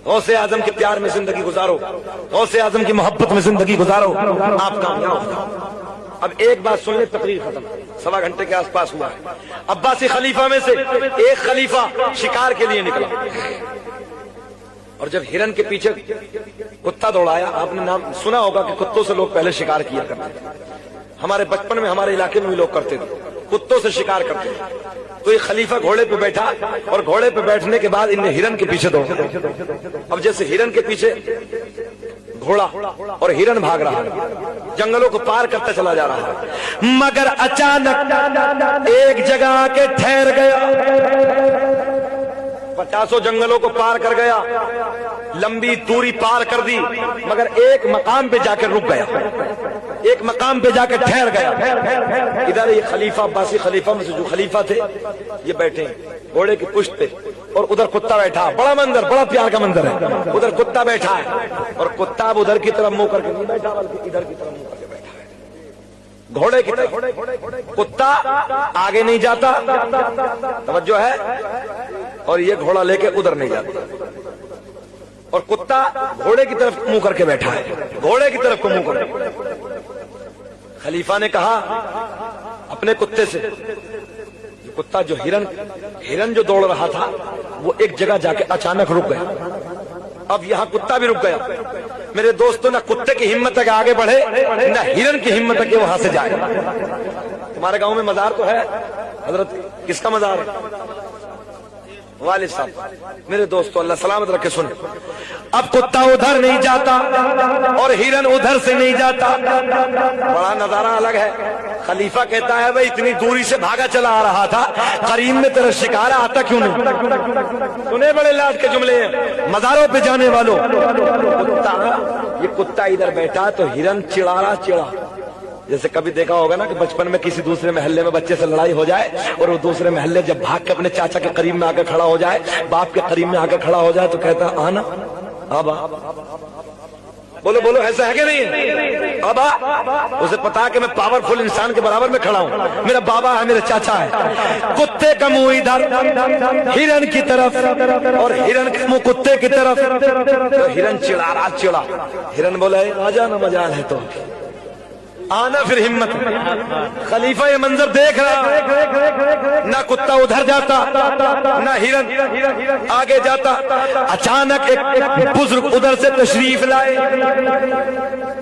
غوث اعظم کے پیار میں زندگی گزارو، غوث اعظم کی محبت میں زندگی گزارو، آپ کامیاب ہو۔ اب ایک بات سن لیں، تقریر ختم، 1.25 گھنٹے کے آس پاس ہوا ہے۔ عباسی خلیفہ میں سے ایک خلیفہ شکار کے لیے نکلا، اور جب ہرن کے پیچھے کتا دوڑایا، آپ نے نام سنا ہوگا کہ کتوں سے لوگ پہلے شکار کیا کرتے تھے، ہمارے بچپن میں ہمارے علاقے میں بھی لوگ کرتے تھے، کتوں سے شکار کرتے تھے۔ تو یہ خلیفہ گھوڑے پہ بیٹھا، اور گھوڑے پہ بیٹھنے کے بعد انہیں ہرن کے پیچھے دوڑا۔ اب جیسے ہرن کے پیچھے گھوڑا اور ہرن بھاگ رہا ہے، جنگلوں کو پار کرتا چلا جا رہا ہے، مگر اچانک ایک جگہ آ کے ٹھہر گیا، 50 جنگلوں کو پار کر گیا، لمبی دوری پار کر دی، مگر ایک مقام پہ جا کے رک گیا، ایک مقام پہ جا کے ٹھہر گیا۔ ادھر یہ خلیفہ، عباسی خلیفہ میں سے جو خلیفہ تھے یہ بیٹھے گھوڑے کی پشت پہ، اور ادھر کتا بیٹھا، بڑا منظر، بڑا پیار کا منظر ہے، ادھر کتا بیٹھا ہے، اور کتا اب ادھر کی طرف منہ کر کے نہیں بیٹھا بلکہ ادھر کی طرف منہ کر کے بیٹھا ہے، گھوڑے کی طرف۔ کتا آگے نہیں جاتا، توجہ ہے، اور یہ گھوڑا لے کے ادھر نہیں جاتا، اور کتا گھوڑے کی طرف منہ کر کے بیٹھا ہے، گھوڑے کی طرف کو منہ کر کے۔ خلیفہ نے کہا اپنے کتے سے، کتا جو ہرن جو دوڑ رہا تھا وہ ایک جگہ جا کے اچانک رک گیا، اب یہاں کتا بھی رک گیا۔ میرے دوستوں، نہ کتے کی ہمت ہے کہ آگے بڑھے، نہ ہرن کی ہمت ہے کہ وہاں سے جائے۔ تمہارے گاؤں میں مزار تو ہے، حضرت کس کا مزار ہے؟ والد صاحب۔ میرے دوستو اللہ سلامت رکھے، سن، اب کتا ادھر نہیں جاتا اور ہرن ادھر سے نہیں جاتا، بڑا نظارہ الگ ہے۔ خلیفہ کہتا ہے بھائی اتنی دوری سے بھاگا چلا آ رہا تھا، قریب میں تیرا شکار آتا کیوں نہیں؟ سنے بڑے لاٹ کے جملے ہیں مزاروں پہ جانے والوں۔ یہ کتا ادھر بیٹھا تو ہرن چڑا، جیسے کبھی دیکھا ہوگا نا کہ بچپن میں کسی دوسرے محلے میں بچے سے لڑائی ہو جائے، اور وہ دوسرے محلے جب بھاگ کے اپنے چاچا کے قریب میں آ کے کھڑا ہو جائے، باپ کے قریب میں آ کے کھڑا ہو جائے، تو کہتا آنا، اب بولو بولو ایسا ہے کہ نہیں ہے؟ بابا اسے پتا کہ میں پاورفل انسان کے برابر میں کھڑا ہوں، میرا بابا ہے، میرا چاچا ہے۔ کتے کا منہ ادھر ہرن کی طرف اور ہرن کا منہ کتے کی طرف، تو ہرن چڑا رہا چڑا، ہرن بولا ہے آجا نا مجال ہے تو آنا پھر ہمت۔ خلیفہ یہ منظر دیکھ رہا، نہ کتا ادھر جاتا نہ ہرن آگے جاتا۔ اچانک ایک بزرگ ادھر سے تشریف لائے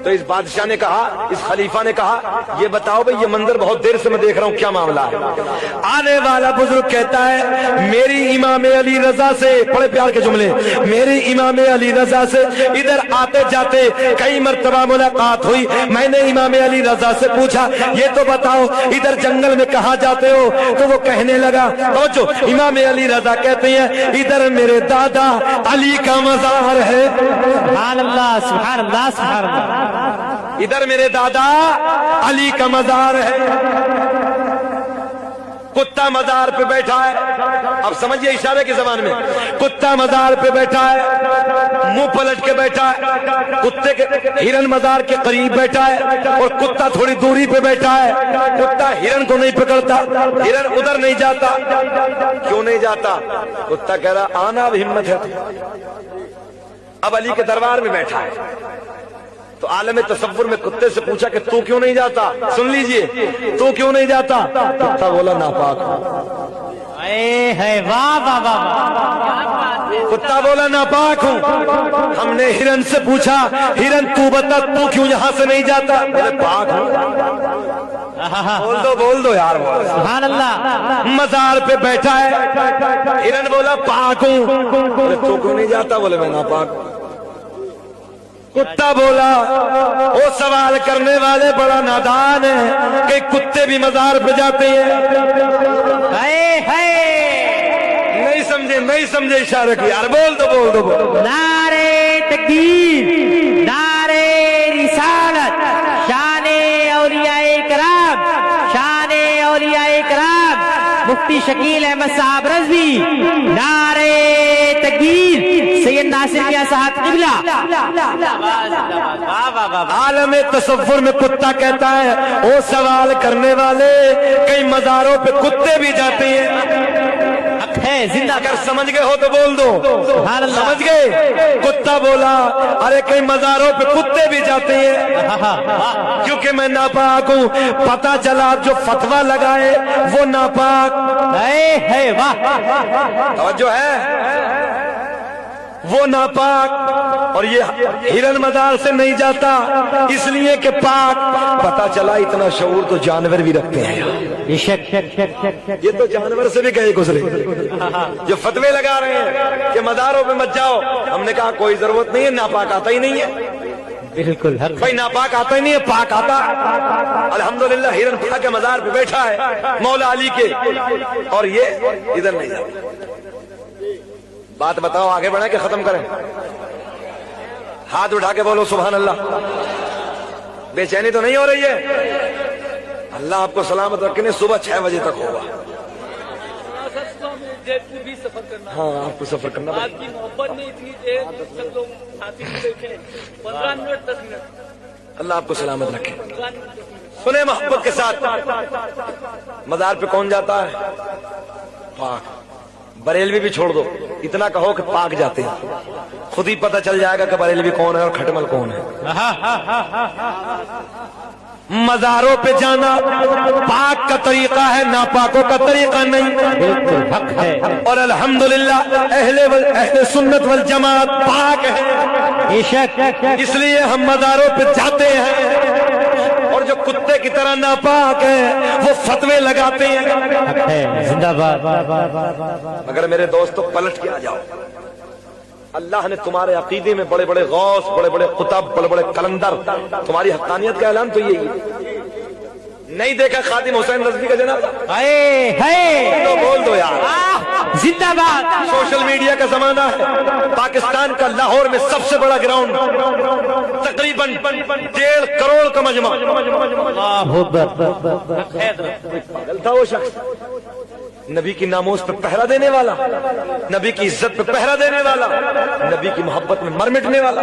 تو اس بادشاہ نے کہا، اس خلیفہ نے کہا یہ بتاؤ بھئی یہ منظر بہت دیر سے میں دیکھ رہا ہوں، کیا معاملہ ہے؟ آنے والا بزرگ کہتا ہے میری امام علی رضا سے، بڑے پیار کے جملے، میری امام علی رضا سے ادھر آتے جاتے کئی مرتبہ ملاقات ہوئی۔ میں نے امام علی رضا سے پوچھا یہ تو بتاؤ ادھر جنگل میں کہاں جاتے ہو؟ تو وہ کہنے لگا، سوچو، امام علی رضا کہتے ہیں ادھر میرے دادا علی کا مزار ہے، سبحان اللہ سبحان اللہ سبحان اللہ، ادھر میرے دادا علی کا مزار ہے۔ کتا مزار پہ بیٹھا ہے، اب سمجھئے اشارے کی زبان میں، کتا مزار پہ بیٹھا ہے، منہ پلٹ کے بیٹھا ہے، کتے کے ہرن مزار کے قریب بیٹھا ہے اور کتا تھوڑی دوری پہ بیٹھا ہے۔ کتا ہرن کو نہیں پکڑتا، ہرن ادھر نہیں جاتا۔ کیوں نہیں جاتا؟ کتا کہہ رہا آنا اب ہمت ہے، اب علی کے دربار میں بیٹھا ہے۔ تو عالم تصور میں کتے سے پوچھا کہ تو کیوں نہیں جاتا؟ سن لیجئے، تو کیوں نہیں جاتا؟ کتا بولا ناپاک ہوں۔ اے ہے واہ واہ واہ، کتا بولا ناپاک ہوں۔ ہم نے ہرن سے پوچھا ہرن تو بتا تو کیوں یہاں سے نہیں جاتا؟ بولے پاک ہوں۔ بول دو یار، سبحان اللہ، مزار پہ بیٹھا ہے، ہرن بولا پاک ہوں۔ بولے تو کیوں نہیں جاتا؟ بولے میں ناپاک ہوں۔ کتا بولا وہ سوال کرنے والے بڑا نادان ہے کہ کتے بھی مزار پہ جاتے ہیں۔ نہیں سمجھے اشارہ کی یار، بول دو۔ نعرے تکبیر، نعرے رسالت، شان اولیاء کرام، شان اولیاء کرام، مفتی شکیل احمد صاحب رضوی، نعرے تکبیر، سید ناصر میاں صاحب قبلہ۔ عالم تصور میں کتا کہتا ہے وہ سوال کرنے والے کئی مزاروں پہ کتے بھی جاتے ہیں۔ زندہ اگر سمجھ گئے ہو تو بول دو، سبحان اللہ، سمجھ گئے؟ کتا بولا ارے کئی مزاروں پہ کتے بھی جاتے ہیں کیونکہ میں ناپاک ہوں۔ پتا چلا جو فتویٰ لگائے وہ ناپاک ہے، واہ، توجہ ہے، وہ ناپاک، اور یہ ہرن مزار سے نہیں جاتا اس لیے کہ پاک۔ پتا چلا اتنا شعور تو جانور بھی رکھتے ہیں، یہ تو جانور سے بھی گئے گزرے جو فتوے لگا رہے ہیں کہ مزاروں پہ مت جاؤ۔ ہم نے کہا کوئی ضرورت نہیں ہے، ناپاک آتا ہی نہیں ہے، بالکل بھائی ناپاک آتا ہی نہیں ہے، پاک آتا۔ الحمدللہ ہرن پاک کے مزار پہ بیٹھا ہے مولا علی کے، اور یہ ادھر نہیں جاتا۔ بات بتاؤ آگے بڑھیں کہ ختم کریں؟ ہاتھ اٹھا کے بولو سبحان اللہ۔ بے چینی تو نہیں ہو رہی ہے؟ اللہ آپ کو سلامت رکھنے، صبح 6 بجے تک ہوگا۔ ہاں آپ کو سفر کرنا آپ کی محبت میں اتنی دیر سب لوگ ساتھی بیٹھے 15 منٹ 10 منٹ، اللہ آپ کو سلامت رکھے۔ سنیں محبت کے ساتھ، مزار پہ کون جاتا ہے؟ پاک۔ بریلوی بھی چھوڑ دو، اتنا کہو کہ پاک جاتے ہیں، خود ہی پتہ چل جائے گا کہ بریلوی کون ہے اور کھٹمل کون ہے۔ مزاروں پہ جانا پاک کا طریقہ ہے، ناپاکوں کا طریقہ نہیں، بالکل حق ہے۔ اور الحمدللہ اہل سنت والجماعت پاک ہے، اس لیے ہم مزاروں پہ جاتے ہیں۔ اور جو کتے کی طرح ناپاک ہے وہ فتوے لگاتے ہیں۔ زندہ باد۔ مگر میرے دوستو پلٹ کے آ جاؤ، اللہ نے تمہارے عقیدے میں بڑے بڑے غوث، بڑے بڑے قطب، بڑے بڑے قلندر، تمہاری حقانیت کا اعلان تو یہی ہے۔ نہیں دیکھا خادم حسین رضوی کا جنازہ؟ تو بول دو یار، زندہ باد۔ سوشل میڈیا کا زمانہ ہے، پاکستان کا لاہور میں سب سے بڑا گراؤنڈ، تقریباً 1.5 کروڑ کا مجمع، پاگل تھا وہ شخص، نبی کی ناموس پہ پہرا دینے والا، نبی کی عزت پہ پہرا دینے والا، نبی کی محبت میں مر مٹنے والا۔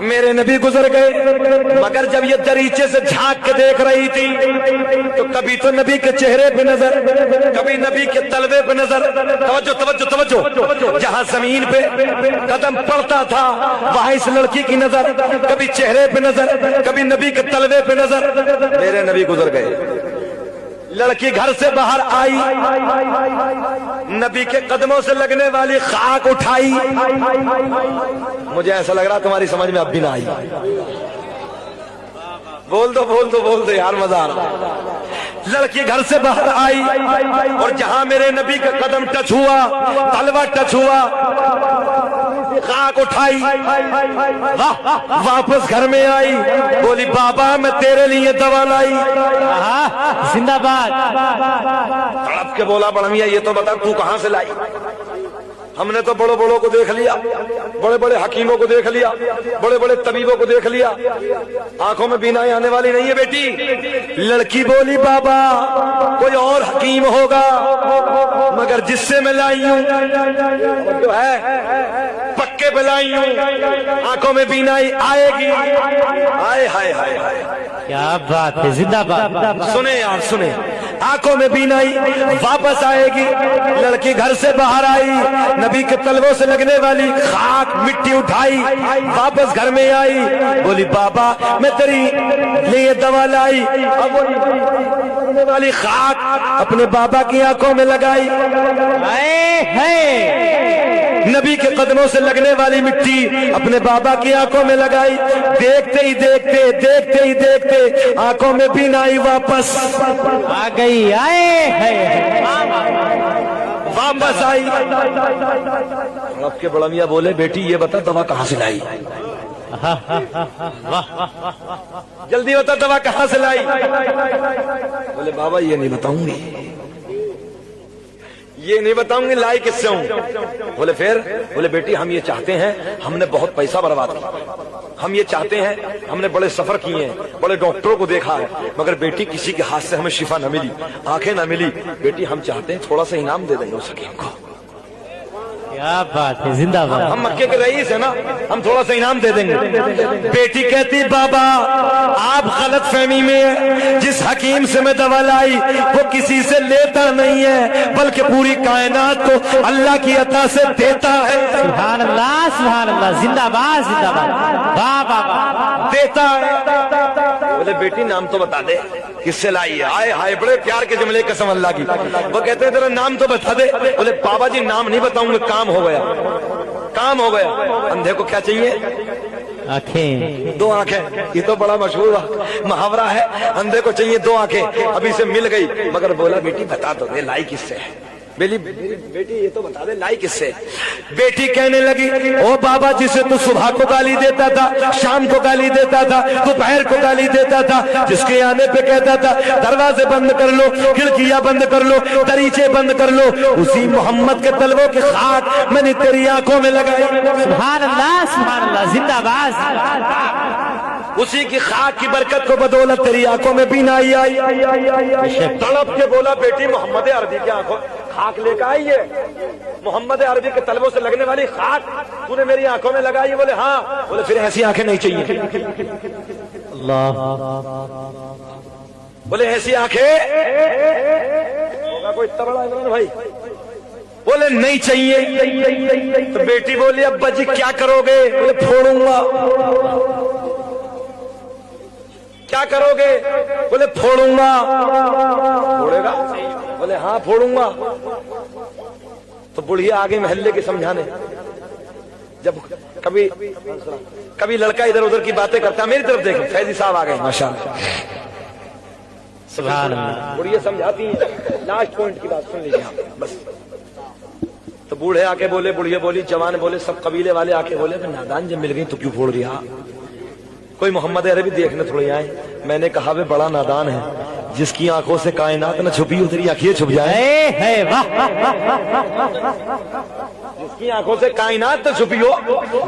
میرے نبی گزر گئے، مگر جب یہ دریچے سے جھانک کے دیکھ رہی تھی تو کبھی تو نبی کے چہرے پہ نظر، کبھی نبی کے تلوے پہ نظر، توجہ توجہ توجہ، جہاں زمین پہ قدم پڑتا تھا وہاں اس لڑکی کی نظر، کبھی چہرے پہ نظر، کبھی نبی کے تلوے پہ نظر۔ میرے نبی گزر گئے، لڑکی گھر سے باہر آئی، نبی کے قدموں سے لگنے والی خاک اٹھائی۔ مجھے ایسا لگ رہا تمہاری سمجھ میں اب بھی نہ آئی، بول دو بول دو بول دو یار، مزہ آ رہا۔ لڑکی گھر سے باہر آئی اور جہاں میرے نبی کا قدم ٹچ ہوا، تلوا ٹچ ہوا، خاک اٹھائی، واپس گھر میں آئی، بولی بابا میں تیرے لیے دوا لائی۔ زندہ باد۔ تڑپ کے بولا بڑا میاں یہ تو بتا تو کہاں سے لائی؟ ہم نے تو بڑوں بڑوں کو دیکھ لیا، بڑے بڑے حکیموں کو دیکھ لیا، بڑے بڑے طبیبوں کو دیکھ لیا، آنکھوں میں بینائی آنے والی نہیں ہے بیٹی۔ لڑکی بولی بابا کوئی اور حکیم ہوگا، مگر جس سے میں لائی ہوں جو ہے پکے پہ لائی ہوں، آنکھوں میں بینائی آئے گی۔ ہائے ہائے ہائے ہائے، کیا بات ہے، زندہ باد۔ سنیں یار سنیں، آنکھوں میں بینائی واپس آئے گی۔ لڑکی گھر سے باہر آئی، نبی کے تلووں سے لگنے والی خاک مٹی اٹھائی، واپس گھر میں آئی، بولی بابا میں تیری لیے دوا لائی۔ اب وہ لگنے والی خاک اپنے بابا کی آنکھوں میں لگائی، نبی کے قدموں سے لگنے والی مٹی اپنے بابا کی آنکھوں میں لگائی۔ دیکھتے ہی دیکھتے دیکھتے ہی دیکھتے آنکھوں میں بینائی واپس آ گئی، آئے واپس آئی۔ اب کے بڑا میاں بولے بیٹی یہ بتا دوا کہاں سے لائی؟ جلدی بتا دوا کہاں سے لائی؟ بولے بابا یہ نہیں بتاؤں گی، یہ نہیں بتاؤں گی لائی کس سے ہوں۔ بولے پھر؟ بولے بیٹی ہم یہ چاہتے ہیں، ہم نے بہت پیسہ برباد کیا، ہم یہ چاہتے ہیں، ہم نے بڑے سفر کیے ہیں، بڑے ڈاکٹروں کو دیکھا ہے، مگر بیٹی کسی کے ہاتھ سے ہمیں شفا نہ ملی، آنکھیں نہ ملی۔ بیٹی ہم چاہتے ہیں تھوڑا سا انعام دے دیں گے اس حکیم کو۔ کیا بات ہے، زندہ باد۔ ہم مکے کے رئیس ہیں نا، ہم تھوڑا سا انعام دے دیں گے۔ بیٹی کہتی بابا آپ غلط فہمی میں ہیں، جس حکیم سے میں دوا لائی وہ کسی سے لیتا نہیں ہے بلکہ پوری کائنات کو اللہ کی عطا سے دیتا ہے۔ سبحان اللہ سبحان اللہ، زندہ باد زندہ باد، واہ واہ واہ، دیتا ہے۔ بولے بیٹی نام تو بتا دے کس سے لائی ہے؟ آئے ہائے بڑے پیار کے جملے، قسم اللہ کی۔ وہ کہتے ہیں تیرا نام تو بتا دے۔ بولے بابا جی نام نہیں بتاؤں گے، کام ہو گیا، کام ہو گیا۔ اندھے کو کیا چاہیے؟ آنکھیں، دو آنکھیں۔ یہ تو بڑا مشہور محاورہ ہے، اندھے کو چاہیے دو آنکھیں۔ ابھی سے مل گئی، مگر بولا بیٹی بتا تو دے لائی کس سے ہے؟ بیٹی یہ تو بتا دے لائی کس سے؟ بیٹی کہنے لگی او بابا جسے تو صبح کو گالی دیتا تھا، شام کو گالی دیتا تھا، دوپہر کو گالی دیتا تھا، جس کے آنے پہ کہتا تھا دروازے بند کر لو، کھڑکیاں بند کر لو، دریچے بند کر لو، اسی محمد کے تلووں کی خاک میں نے تیری آنکھوں میں لگائی۔ سبحان اللہ، زندہ باد۔ اسی کی خاک کی برکت کو بدولت تیری آنکھوں میں بینائی آئی۔ تڑپ کے بولا بیٹی محمد عربی کی آنکھوں خاک لے کے آئی ہے، محمد عربی کے طلبوں سے لگنے والی خاک تو نے میری آنکھوں میں لگائی؟ بولے ہاں۔ بولے پھر ایسی آنکھیں نہیں چاہیے۔ اللہ، بولے ایسی آنکھیں ہوگا کوئی اتنا بڑا عمران بھائی؟ بولے نہیں چاہیے۔ تو بیٹی بولی ابا جی کیا کرو گے؟ بولے پھوڑوں گا۔ کیا کرو گے؟ بولے پھوڑوں گا۔ پھوڑے گا؟ بولے ہاں پھوڑوں گا۔ تو بڑھیا آگے محلے کے سمجھانے، جب کبھی لڑکا ادھر ادھر کی باتیں کرتا، میری طرف دیکھیں فیضی صاحب آ گئے ماشاءاللہ، سبحان اللہ، بڑھیا سمجھاتی ہیں۔ لاسٹ پوائنٹ کی بات سن لیجیے آپ بس۔ تو بوڑھے آ کے بولے، بڑھیا بولی، جوان بولے، سب قبیلے والے آ کے بولے نادان جب مل گئی تو کیوں پھوڑ رہا؟ کوئی محمد عربی دیکھنے تھوڑی آئے۔ میں نے کہا وہ بڑا نادان ہے، جس کی آنکھوں سے کائنات نہ چھپی ہو تیری آنکھیں چھپ جائیں، جس کی آنکھوں سے کائنات نہ چھپی ہو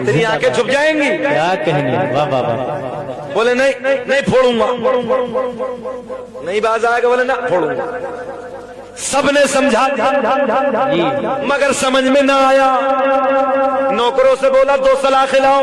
تیری آنکھیں چھپ جائیں گی۔ کیا کہنے، واہ واہ واہ۔ بولے نہیں پھوڑوں گا، نہیں باز آئے گا، بولے نہ پھوڑوں گا۔ سب نے سمجھا مگر سمجھ میں نہ آیا۔ نوکروں سے بولا 2 سلاخ کھلاؤ،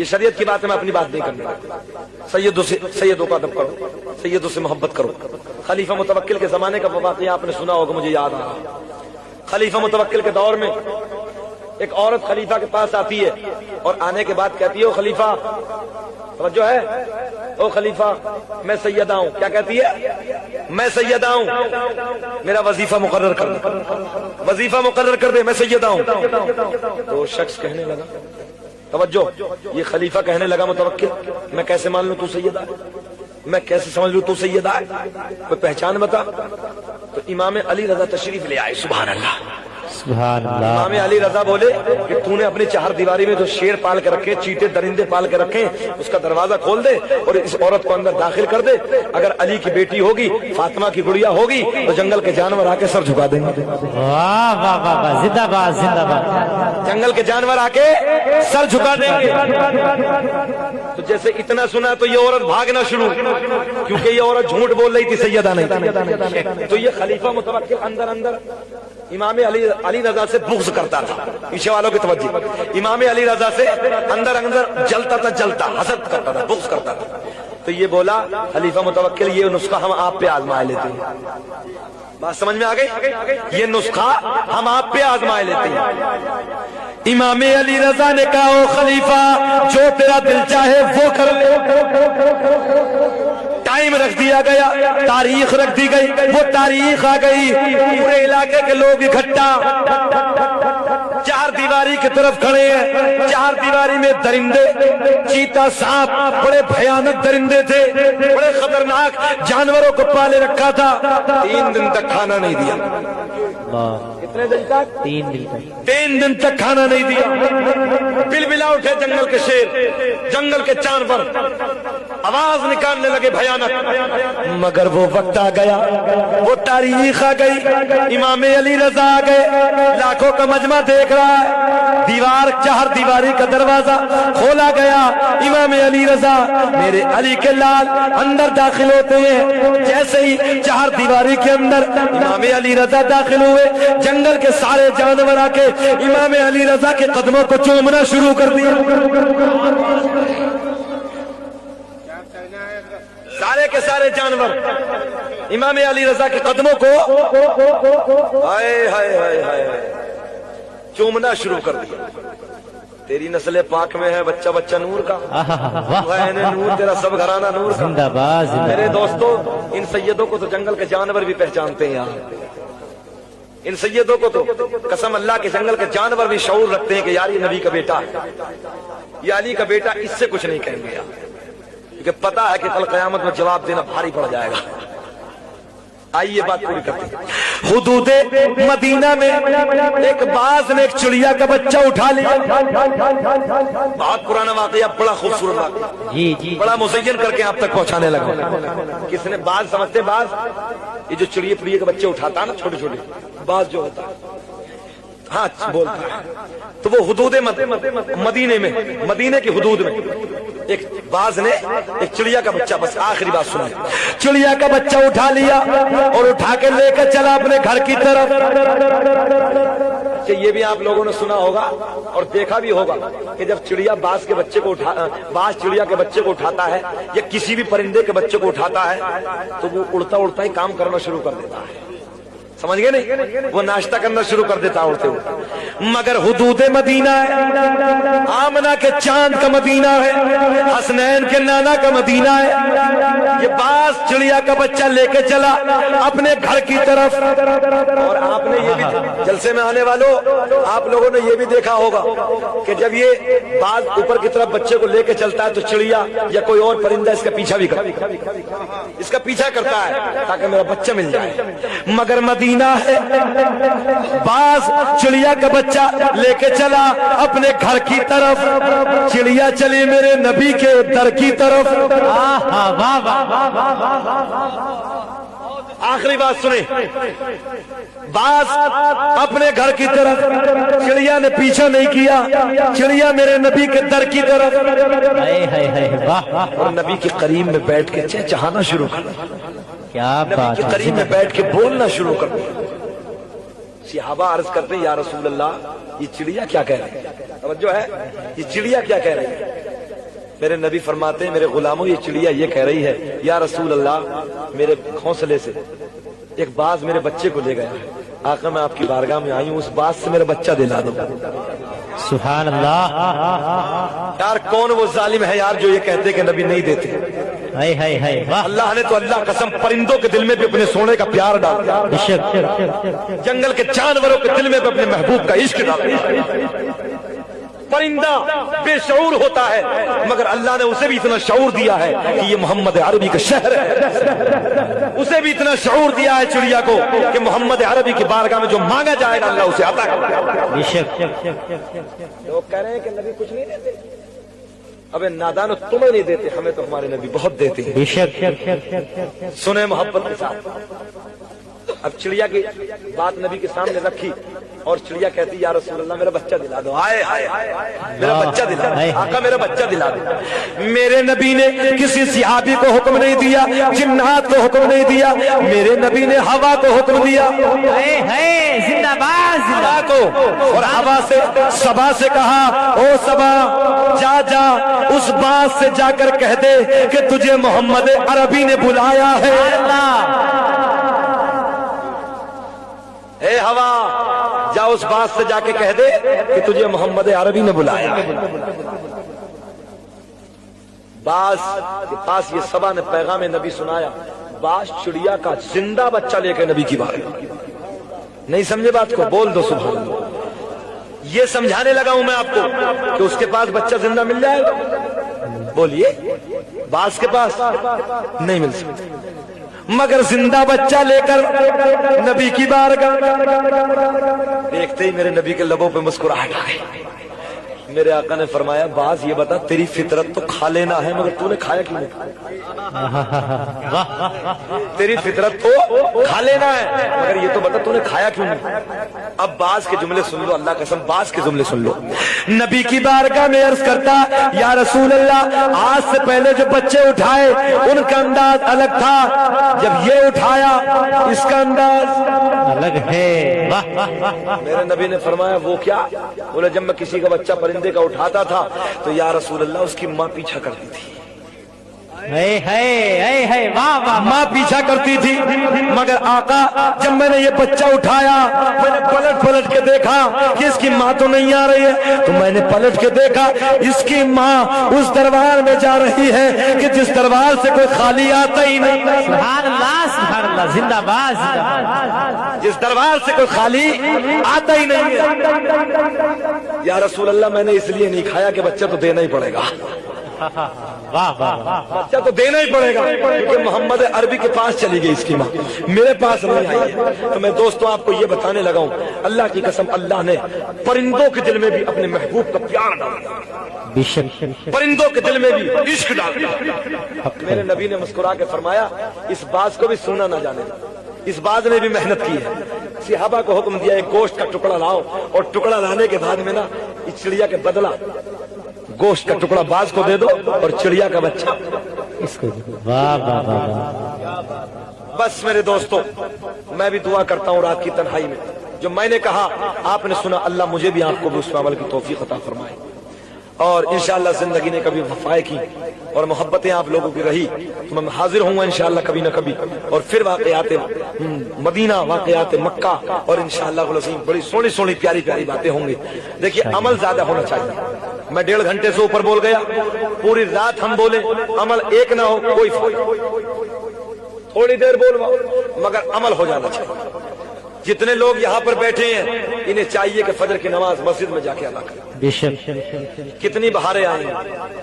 یہ شریعت کی بات ہے, میں اپنی بات نہیں کرنے لگا. سیدوں کا ادب کرو, سیدوں سے محبت کرو. خلیفہ متوکل کے زمانے کا واقعہ آپ نے سنا ہوگا, مجھے یاد آ. خلیفہ متوکل کے دور میں ایک عورت خلیفہ کے پاس آتی ہے اور آنے کے بعد کہتی ہے, او خلیفہ, توجہ ہے, او خلیفہ میں سیدہ ہوں. کیا کہتی ہے؟ میں سیدہ ہوں, میرا وظیفہ مقرر کر دے, وظیفہ مقرر کر دے, میں سیدہ ہوں. تو شخص کہنے لگا, توجہ, یہ خلیفہ کہنے لگا متوکل, میں کیسے مان لوں تو سیدہ ہے, میں کیسے سمجھ لوں تو سیدہ ہے, کوئی پہچان بتا. تو امام علی رضا تشریف لے آئے. سبحان اللہ, سبحان اللہ. امام علی رضا بولے کہ تو نے اپنی چہار دیواری میں جو شیر پال کے رکھے, چیٹے درندے پال کے رکھے, اس کا دروازہ کھول دے اور اس عورت کو اندر داخل کر دے. اگر علی کی بیٹی ہوگی, فاطمہ کی گڑیا ہوگی, تو جنگل کے جانور آ کے سر جھکا دیں گے. واہ واہ واہ واہ, زندہ باد زندہ باد. جنگل کے جانور آ کے سر جھکا دیں گے. تو جیسے اتنا سنا تو یہ عورت بھاگنا شروع, کیونکہ یہ عورت جھوٹ بول رہی تھی, سیدہ نہیں. تو یہ خلیفہ متوکل اندر اندر امام علی رضا سے بغض کرتا تھا. پیچھے والوں کی توجہ, امام علی رضا سے اندر اندر جلتا تھا, جلتا, حسد کرتا تھا, بغض کرتا تھا. تو یہ بولا خلیفہ متوکل, یہ نسخہ ہم آپ پہ آزما لیتے ہیں. بات سمجھ میں آ گئی؟ یہ نسخہ ہم آپ پہ آزما لیتے ہیں. امام علی رضا نے کہا, او خلیفہ, جو تیرا دل چاہے وہ کر لے. ٹائم رکھ دیا گیا, تاریخ رکھ دی گئی, وہ تاریخ آ گئی. پورے علاقے کے لوگ اکٹھا چار دیواری کی طرف کھڑے ہیں. چار دیواری میں درندے, چیتا, سانپ, بڑے بھیانک درندے تھے, بڑے خطرناک جانوروں کو پالے رکھا تھا. 3 دن تک کھانا نہیں دیا. کتنے دن تک؟ 3 دن تک. 3 دن تک کھانا نہیں دیا. بلبلا اٹھے جنگل کے شیر, جنگل کے جانور آواز نکالنے لگے بھیانک. مگر وہ وقت آ گیا, وہ تاریخ آ گئی. امام علی رضا آ گئے, لاکھوں کا مجمع دیکھ رہا ہے. دیوار, چہار دیواری کا دروازہ کھولا گیا. امام علی رضا, میرے علی کے لال, اندر داخل ہوتے ہیں. جیسے ہی چہار دیواری کے اندر امام علی رضا داخل ہوئے, جنگل کے سارے جانور آ کے امام علی رضا کے قدموں کو چومنا شروع کر دیا. سارے کے سارے جانور امام علی رضا کے قدموں کو ہائے ہائے ہائے ہائے چومنا شروع کر دیا. تیری نسل پاک میں ہے بچہ بچہ نور کا, نور تیرا سب گھرانہ نور کا. زندہ باد. میرے دوستو, ان سیدوں کو تو جنگل کے جانور بھی پہچانتے ہیں یار. ان سیدوں کو تو قسم اللہ کے جنگل کے جانور بھی شعور رکھتے ہیں کہ یار یہ نبی کا بیٹا ہے, یہ علی کا بیٹا, اس سے کچھ نہیں کہیں گے یار, کیونکہ پتا ہے کہ کل قیامت میں جواب دینا بھاری پڑ جائے گا. آئیے بات پوری کرتے ہیں. حدود مدینہ میں ایک باز نے ایک چڑیا کا بچہ اٹھا لیا. بہت پرانا واقعہ, بڑا خوبصورت واقعہ, جی جی, بڑا مزین کر کے آپ تک پہنچانے لگا. کس نے باز سمجھتے؟ باز یہ جو چڑیا پڑیا کے بچے اٹھاتا ہے نا, چھوٹے چھوٹے باز جو ہوتا ہے, ہاں بولتا ہے. تو وہ حدود مدینے میں, مدینے کی حدود میں ایک باز نے ایک چڑیا کا بچہ, بس آخری بات سنیں, چڑیا کا بچہ اٹھا لیا اور اٹھا کے لے کر چلا اپنے گھر کی طرف. یہ بھی آپ لوگوں نے سنا ہوگا اور دیکھا بھی ہوگا کہ جب چڑیا باز کے بچے کو باز چڑیا کے بچے کو اٹھاتا ہے یا کسی بھی پرندے کے بچے کو اٹھاتا ہے تو وہ اڑتا اڑتا ہی کام کرنا شروع کر دیتا ہے. سمجھ گئے نہیں؟ وہ ناشتہ کرنا شروع کر دیتا اڑتے ہوئے. مگر حدود مدینہ ہے, آمنہ کے چاند کا مدینہ ہے, حسنین کے نانا کا مدینہ ہے. یہ باز چڑیا کا بچہ لے کے چلا اپنے گھر کی طرف. اور آپ نے یہ بھی جلسے میں آنے والوں, آپ لوگوں نے یہ بھی دیکھا ہوگا کہ جب یہ باز اوپر کی طرف بچے کو لے کے چلتا ہے تو چڑیا یا کوئی اور پرندہ اس کا پیچھا بھی کرتا ہے, اس کا پیچھا کرتا ہے تاکہ میرا بچہ مل جائے. مگر مدینہ ہے, باز چڑیا کا بچہ لے کے چلا اپنے گھر کی طرف. چڑیا چلی میرے نبی کے در کی طرف. آخری بات سنیں, باز اپنے گھر کی طرف, چڑیا نے پیچھا نہیں کیا, چڑیا میرے نبی کے در کی طرف. اور نبی کے قریب میں بیٹھ کے چہچہانا شروع کر دیا. کیا نبی کے قریب میں بیٹھ کے بولنا شروع کر دیا. صحابہ عرض کرتے یا رسول اللہ, یہ چڑیا کیا کہہ رہی ہے؟ توجہ ہے, یہ چڑیا کیا کہہ رہی ہے؟ میرے نبی فرماتے ہیں میرے غلاموں یہ چڑیا یہ کہہ رہی ہے یا رسول اللہ میرے گھونسلے سے ایک باز میرے بچے کو لے گیا ہے، آقا میں آپ کی بارگاہ میں آئی ہوں، اس باز سے میرا بچہ دلا دو۔ سبحان اللہ، یار کون وہ ظالم ہے یار جو یہ کہتے کہ نبی نہیں دیتے؟ ہائے ہائے ہائے، واہ، اللہ نے تو اللہ قسم پرندوں کے دل میں بھی اپنے سونے کا پیار ڈال دیا، بے شک، جنگل کے جانوروں کے دل میں بھی اپنے محبوب کا عشق ڈال دیا۔ پرندہ بے شعور ہوتا ہے مگر اللہ نے اسے بھی اتنا شعور دیا ہے کہ یہ محمد عربی کا شہر ہے، اسے بھی اتنا شعور دیا ہے چڑیا کو کہ محمد عربی کی بارگاہ میں جو مانگا جائے گا اللہ اسے عطا کرے گا۔ بے شک، لوگ کہہ رہے ہیں کہ نبی کچھ نہیں دیتے، ابے نادانو تمہیں نہیں دیتے، ہمیں تو ہمارے نبی بہت دیتے ہیں۔ بے شک، سنیں محبت کے ساتھ، اب چڑیا کی بات نبی کے سامنے رکھی اور چڑیا کہتی یا رسول اللہ میرا بچہ دلا دو، آئے آئے میرا بچہ دلا دو، آقا میرا بچہ دلا دو۔ میرے نبی نے کسی صحابی کو حکم نہیں دیا، جنات کو حکم نہیں دیا، میرے نبی نے ہوا کو حکم دیا، ہائے ہائے، زندہ باد، زندہ ہوا کو، اور ہوا سے صبا سے کہا او صبا جا جا اس باز سے جا کر کہہ دے کہ تجھے محمد عربی نے بلایا ہے۔ اے ہوا جا اس باز سے جا کے کہہ دے کہ تجھے محمد عربی نے بلایا ہے۔ باز کے پاس یہ صبا نے پیغام نبی سنایا، باز چڑیا کا زندہ بچہ لے کے نبی کی بات، نہیں سمجھے بات کو؟ بول دو سبحان اللہ۔ یہ سمجھانے لگا ہوں میں آپ کو کہ اس کے پاس بچہ زندہ مل جائے گا، بولیے باز کے پاس نہیں مل سکتا، مگر زندہ بچہ لے کر نبی کی بارگاہ، دیکھتے ہی میرے نبی کے لبوں پہ مسکراہٹ آ گئی۔ میرے آقا نے فرمایا باز یہ بتا تیری فطرت تو کھا لینا ہے مگر تو نے کھایا کیوں نہیں؟ تیری فطرت تو کھا لینا ہے مگر یہ تو بتا تو نے کھایا کیوں نہیں؟ اب باز کے جملے سن لو، اللہ قسم باز کے جملے سن لو۔ نبی کی بارگاہ میں عرض کرتا یا رسول اللہ آج سے پہلے جو بچے اٹھائے ان کا انداز الگ تھا، جب یہ اٹھایا اس کا انداز الگ ہے۔ میرے نبی نے فرمایا وہ کیا؟ بولے جب میں کسی کا بچہ پرندے کا اٹھاتا تھا تو یا رسول اللہ اس کی ماں پیچھا کرتی تھی، ماں پیچھا کرتی تھی، مگر آقا جب میں نے یہ بچہ اٹھایا میں نے پلٹ پلٹ کے دیکھا کہ اس کی ماں تو نہیں آ رہی ہے، تو میں نے پلٹ کے دیکھا اس کی ماں اس دربار میں جا رہی ہے کہ جس دربار سے کوئی خالی آتا ہی نہیں، سبحان اللہ، سبحان اللہ، زندہ باد، زندہ باد، جس دربار سے کوئی خالی آتا ہی نہیں ہے۔ یا رسول اللہ میں نے اس لیے نہیں کھایا کہ بچہ تو دینا ہی پڑے گا، واہ واہ واہ، بچہ تو دینا ہی پڑے گا، کیونکہ محمد عربی کے پاس چلی گئی اس کی ماں، میرے پاس نہیں آئی ہے۔ تو میں دوستوں آپ کو یہ بتانے لگا ہوں اللہ کی قسم اللہ نے پرندوں کے دل میں بھی اپنے محبوب کا پیار ڈال دیا، بے شک، پرندوں کے دل میں بھی عشق ڈال دیا۔ میرے نبی نے مسکرا کے فرمایا اس باز کو بھی سونا نہ جانے، اس باز نے بھی محنت کی ہے۔ صحابہ کو حکم دیا ایک گوشت کا ٹکڑا لاؤ، اور ٹکڑا لانے کے بعد میں نا اس چڑیا کے بدلہ گوشت کا ٹکڑا باز کو دے دو اور چڑیا کا بچہ اس کو، واہ واہ واہ، بس میرے دوستوں میں بھی دعا کرتا ہوں رات کی تنہائی میں جو میں نے کہا آپ نے سنا، اللہ مجھے بھی آپ کو بھی اس پہ عمل کی توفیق عطا فرمائے، اور انشاءاللہ زندگی نے کبھی وفائیں کی اور محبتیں آپ لوگوں کی رہی تو میں حاضر ہوں گا انشاءاللہ کبھی نہ کبھی، اور پھر واقعات مدینہ، واقعات مکہ، اور انشاءاللہ بڑی سونی سونی پیاری پیاری باتیں ہوں گی۔ دیکھیے عمل زیادہ ہونا چاہیے، میں 1.5 گھنٹے سے اوپر بول گیا، پوری رات ہم بولے عمل ایک نہ ہو کوئی تھوڑی دیر بولوا مگر عمل ہو جانا چاہیے۔ جتنے لوگ یہاں پر بیٹھے ہیں انہیں چاہیے کہ فجر کی نماز مسجد میں جا کے ادا کریں۔ بے شک، کتنی بہاریں آئی ہیں،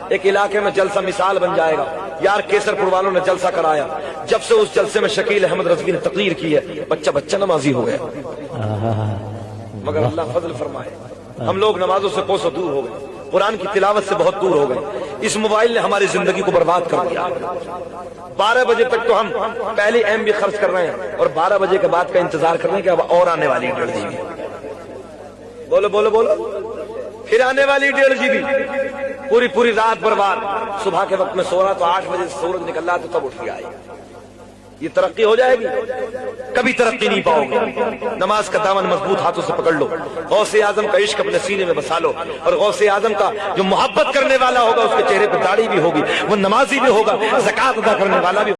ایک علاقے میں جلسہ مثال بن جائے گا یار، کیسر پور والوں نے جلسہ کرایا، جب سے اس جلسے میں شکیل احمد رضوی نے تقریر کی ہے بچہ نمازی ہو گیا، مگر اللہ فضل فرمائے ہم لوگ نمازوں سے کوسوں دور ہو گئے، قرآن کی تلاوت سے بہت دور ہو گئے، اس موبائل نے ہماری زندگی کو برباد کر دیا۔ 12 بجے تک تو ہم پہلی ایم بھی خرچ کر رہے ہیں اور 12 بجے کے بعد کا انتظار کر رہے ہیں کہ اب اور آنے والی 1.5 GB، بولو بولو بولو، پھر آنے والی 1.5 GB، پوری رات برباد۔ صبح کے وقت میں سو رہا تو 8 بجے سورج نکل رہا تو تب اٹھ کے آئی، یہ ترقی ہو جائے گی؟ کبھی ترقی نہیں پاؤ گے۔ نماز کا دامن مضبوط ہاتھوں سے پکڑ لو، غوث اعظم کا عشق اپنے سینے میں بسا لو، اور غوث اعظم کا جو محبت کرنے والا ہوگا اس کے چہرے پہ داڑھی بھی ہوگی، وہ نمازی بھی ہوگا، زکات ادا کرنے والا بھی